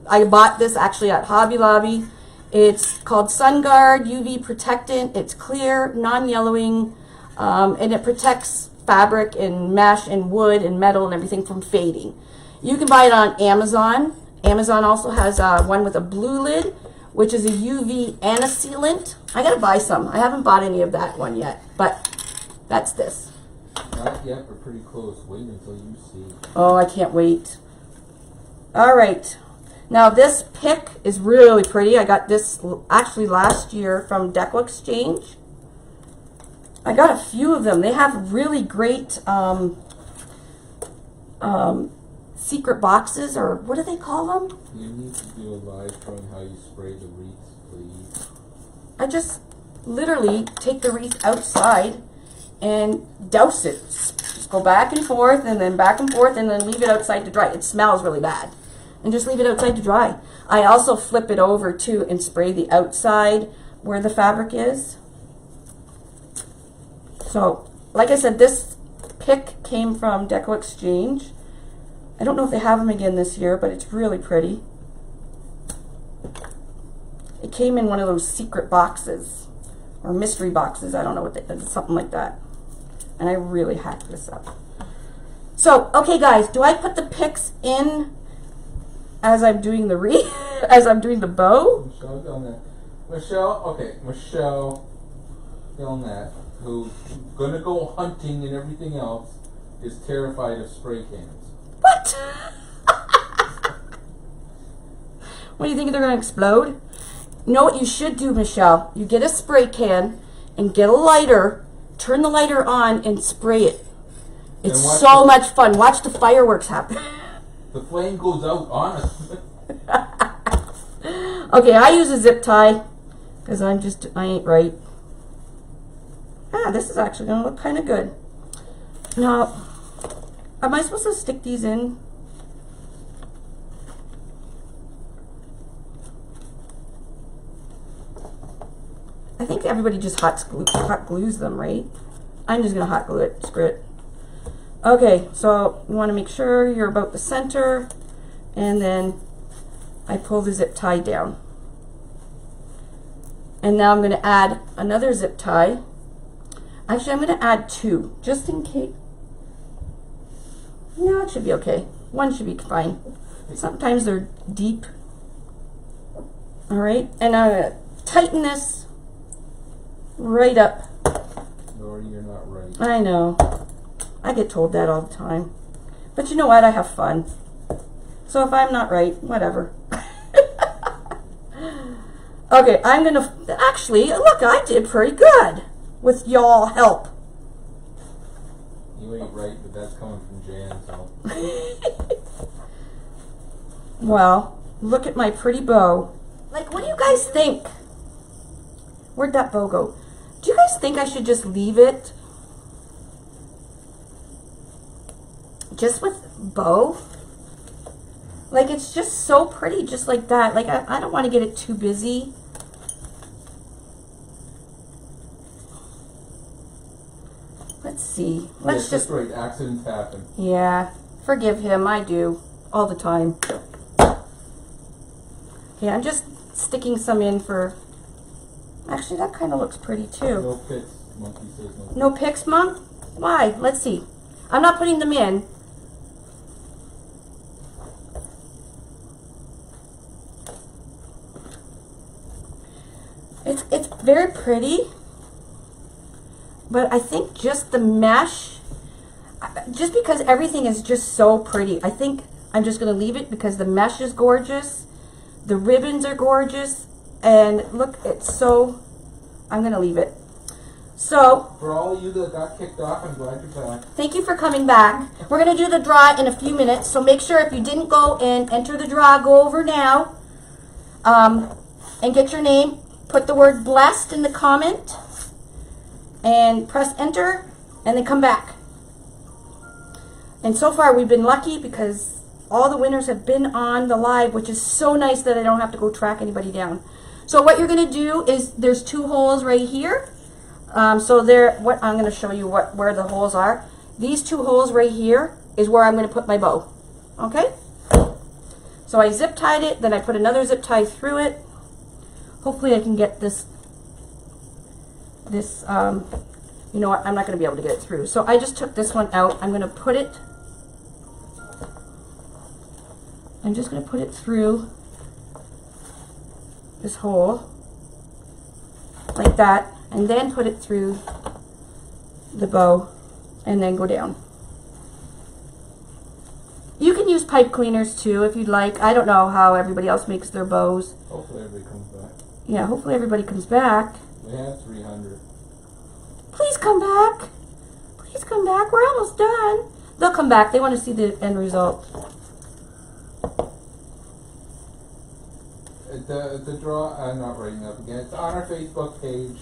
I bought this actually at Hobby Lobby. It's called Sun Guard UV Protectant. It's clear, non-yellowing, and it protects fabric and mesh and wood and metal and everything from fading. You can buy it on Amazon. Amazon also has one with a blue lid, which is a UV anti-sealant. I gotta buy some. I haven't bought any of that one yet, but that's this.
Not yet, but pretty close. Wait until you see.
Oh, I can't wait. All right. Now this pick is really pretty. I got this actually last year from Deco Exchange. I got a few of them. They have really great secret boxes, or what do they call them?
You need to do a live showing how you spray the wreaths, please.
I just literally take the wreath outside and douse it. Just go back and forth and then back and forth and then leave it outside to dry. It smells really bad. And just leave it outside to dry. I also flip it over too and spray the outside where the fabric is. So, like I said, this pick came from Deco Exchange. I don't know if they have them again this year, but it's really pretty. It came in one of those secret boxes or mystery boxes. I don't know what they, something like that. And I really hacked this up. So, okay guys, do I put the picks in as I'm doing the wreath, as I'm doing the bow?
Michelle's on that. Michelle Gilnett, who's gonna go hunting and everything else, is terrified of spray cans.
What? What do you think, they're gonna explode? You know what you should do, Michelle? You get a spray can and get a lighter, turn the lighter on and spray it. It's so much fun. Watch the fireworks happen.
The flame goes out on us.
Okay, I use a zip tie because I ain't right. Ah, this is actually gonna look kind of good. Now, am I supposed to stick these in? I think everybody just hot glues them, right? I'm just gonna hot glue it, screw it. Okay, so you want to make sure you're about the center, and then I pull the zip tie down. And now I'm going to add another zip tie. Actually, I'm going to add two, just in case. No, it should be okay. One should be fine. Sometimes they're deep. All right, and I'm going to tighten this right up.
Lori, you're not right.
I know. I get told that all the time. But you know what? I have fun. So if I'm not right, whatever. Okay, I'm going to... Actually, look, I did pretty good with y'all help.
You ain't right, but that's coming from Jan, so...
Well, look at my pretty bow. Like, what do you guys think? Where'd that bow go? Do you guys think I should just leave it just with bow? Like, it's just so pretty just like that. Like, I don't want to get it too busy. Let's see. Let's just...
That's right, accidents happen.
Yeah, forgive him. I do all the time. Okay, I'm just sticking some in for... Actually, that kind of looks pretty too.
No picks, Monkey says no.
No picks, Mom? Why? Let's see. I'm not putting them in. It's very pretty, but I think just the mesh, just because everything is just so pretty, I think I'm just going to leave it because the mesh is gorgeous, the ribbons are gorgeous, and look, it's so, I'm going to leave it. So,
For all of you that got kicked off, I'm glad you're back.
thank you for coming back. We're going to do the draw in a few minutes, so make sure if you didn't go and enter the draw, go over now and get your name. Put the word blessed in the comment and press enter and then come back. And so far we've been lucky because all the winners have been on the live, which is so nice that I don't have to go track anybody down. So what you're going to do is there's 2 holes right here. So what I'm going to show you where the holes are. These 2 holes right here is where I'm going to put my bow. Okay? So I zip tied it, then I put another zip tie through it. Hopefully I can get this, you know what, I'm not going to be able to get it through. So I just took this one out. I'm just going to put it through this hole like that, and then put it through the bow and then go down. You can use pipe cleaners too if you'd like. I don't know how everybody else makes their bows.
Hopefully everybody comes back.
Yeah, hopefully everybody comes back.
We have 300.
Please come back. Please come back. We're almost done. They'll come back. They want to see the end result.
The draw, I'm not writing up again. It's on our Facebook page.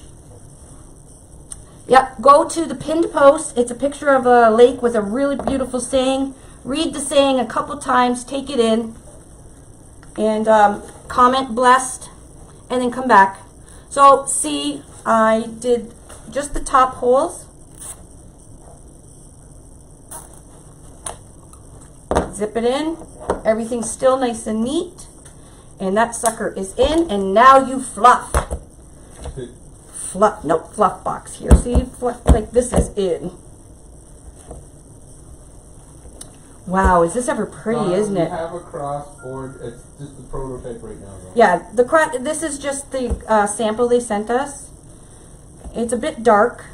Yep, go to the pinned post. It's a picture of a lake with a really beautiful saying. Read the saying a couple times, take it in, and comment blessed, and then come back. So see, I did just the top holes. Zip it in. Everything's still nice and neat. And that sucker is in, and now you fluff. Fluff, no fluff box here. See, fluff, like this is in. Wow, is this ever pretty, isn't it?
We have a cross board. It's just the prototype right now, right?
Yeah, this is just the sample they sent us. It's a bit dark.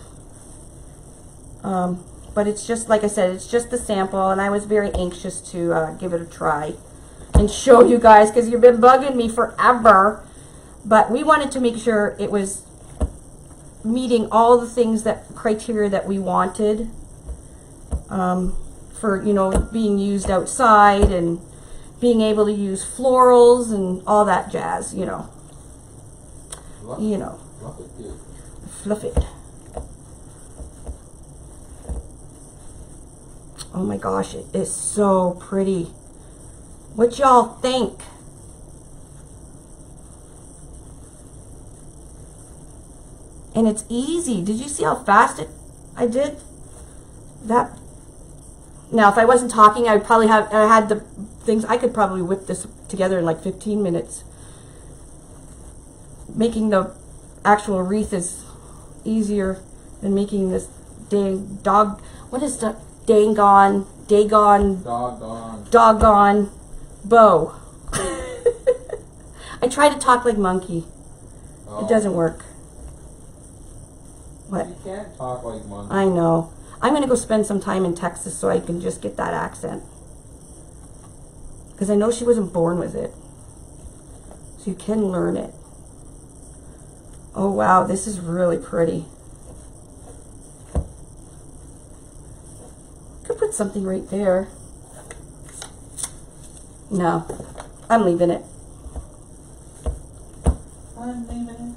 But it's just, like I said, it's just the sample, and I was very anxious to give it a try and show you guys because you've been bugging me forever. But we wanted to make sure it was meeting all the things criteria that we wanted for, you know, being used outside and being able to use florals and all that jazz, you know.
Fluff it, dude.
Fluff it. Oh my gosh, it is so pretty. What y'all think? And it's easy. Did you see how fast I did that? Now, if I wasn't talking, I would probably I had the things, I could probably whip this together in like 15 minutes. Making the actual wreath is easier than making this doggone bow. I try to talk like monkey.
Oh.
It doesn't work. What?
You can't talk like monkey.
I know. I'm going to go spend some time in Texas so I can just get that accent. Because I know she wasn't born with it. So you can learn it. Oh wow, this is really pretty. Could put something right there. No, I'm leaving it.
I'm leaving it.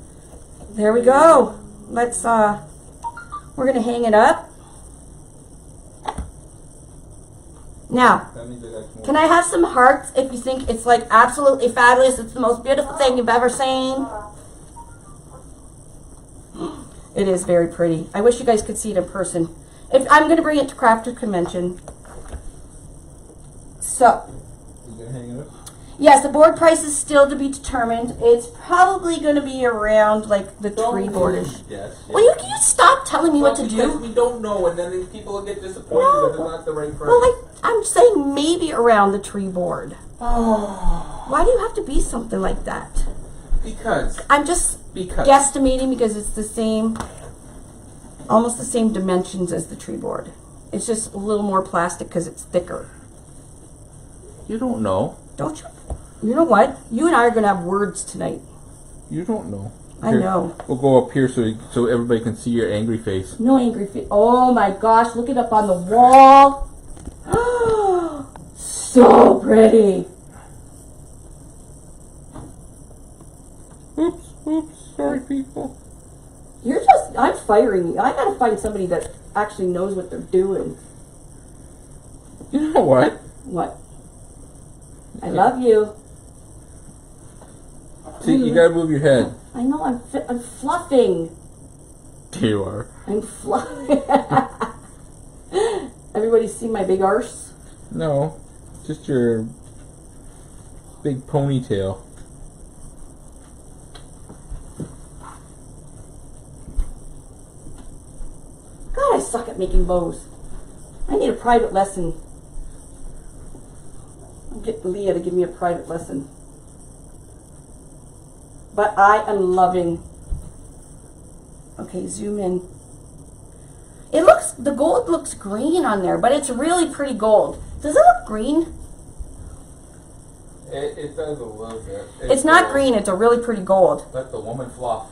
There we go. Let's, we're going to hang it up. Now,
That means I got more.
can I have some hearts if you think it's like absolutely fabulous? It's the most beautiful thing you've ever seen. It is very pretty. I wish you guys could see it in person. I'm going to bring it to Crafters Convention. So,
You gonna hang it up?
yes, the board price is still to be determined. It's probably going to be around like the tree boardish.
Yes.
Will you stop telling me what to
Because
do?
we don't know, and then people will get disappointed
No.
if it's not the right price.
Well, I'm saying maybe around the tree board.
Oh.
Why do you have to be something like that?
Because.
I'm just guesstimating because it's the same, almost the same dimensions as the tree board. It's just a little more plastic because it's thicker.
You don't know.
Don't you? You know what? You and I are going to have words tonight.
You don't know.
I know.
We'll go up here so everybody can see your angry face.
No angry face. Oh my gosh, look it up on the wall. So pretty.
Oops, sorry people.
I'm firing you. I gotta find somebody that actually knows what they're doing.
You know what?
What? I love you.
See, you gotta move your head.
I know, I'm fluffing.
You are.
I'm fluffing. Everybody see my big arse?
No, just your big ponytail.
God, I suck at making bows. I need a private lesson. I'll get Leah to give me a private lesson. But I am loving. Okay, zoom in. The gold looks green on there, but it's really pretty gold. Does it look green?
It does a little bit.
It's not green, it's a really pretty gold.
Let the woman fluff.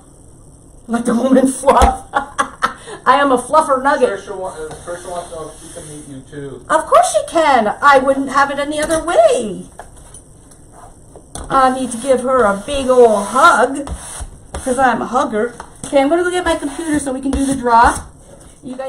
Let the woman fluff. I am a fluffer nugget.
Trisha wants to know if she can meet you too.
Of course she can. I wouldn't have it any other way. I need to give her a big old hug because I'm a hugger. Okay, I'm going to look at my computer so we can do the draw. You guys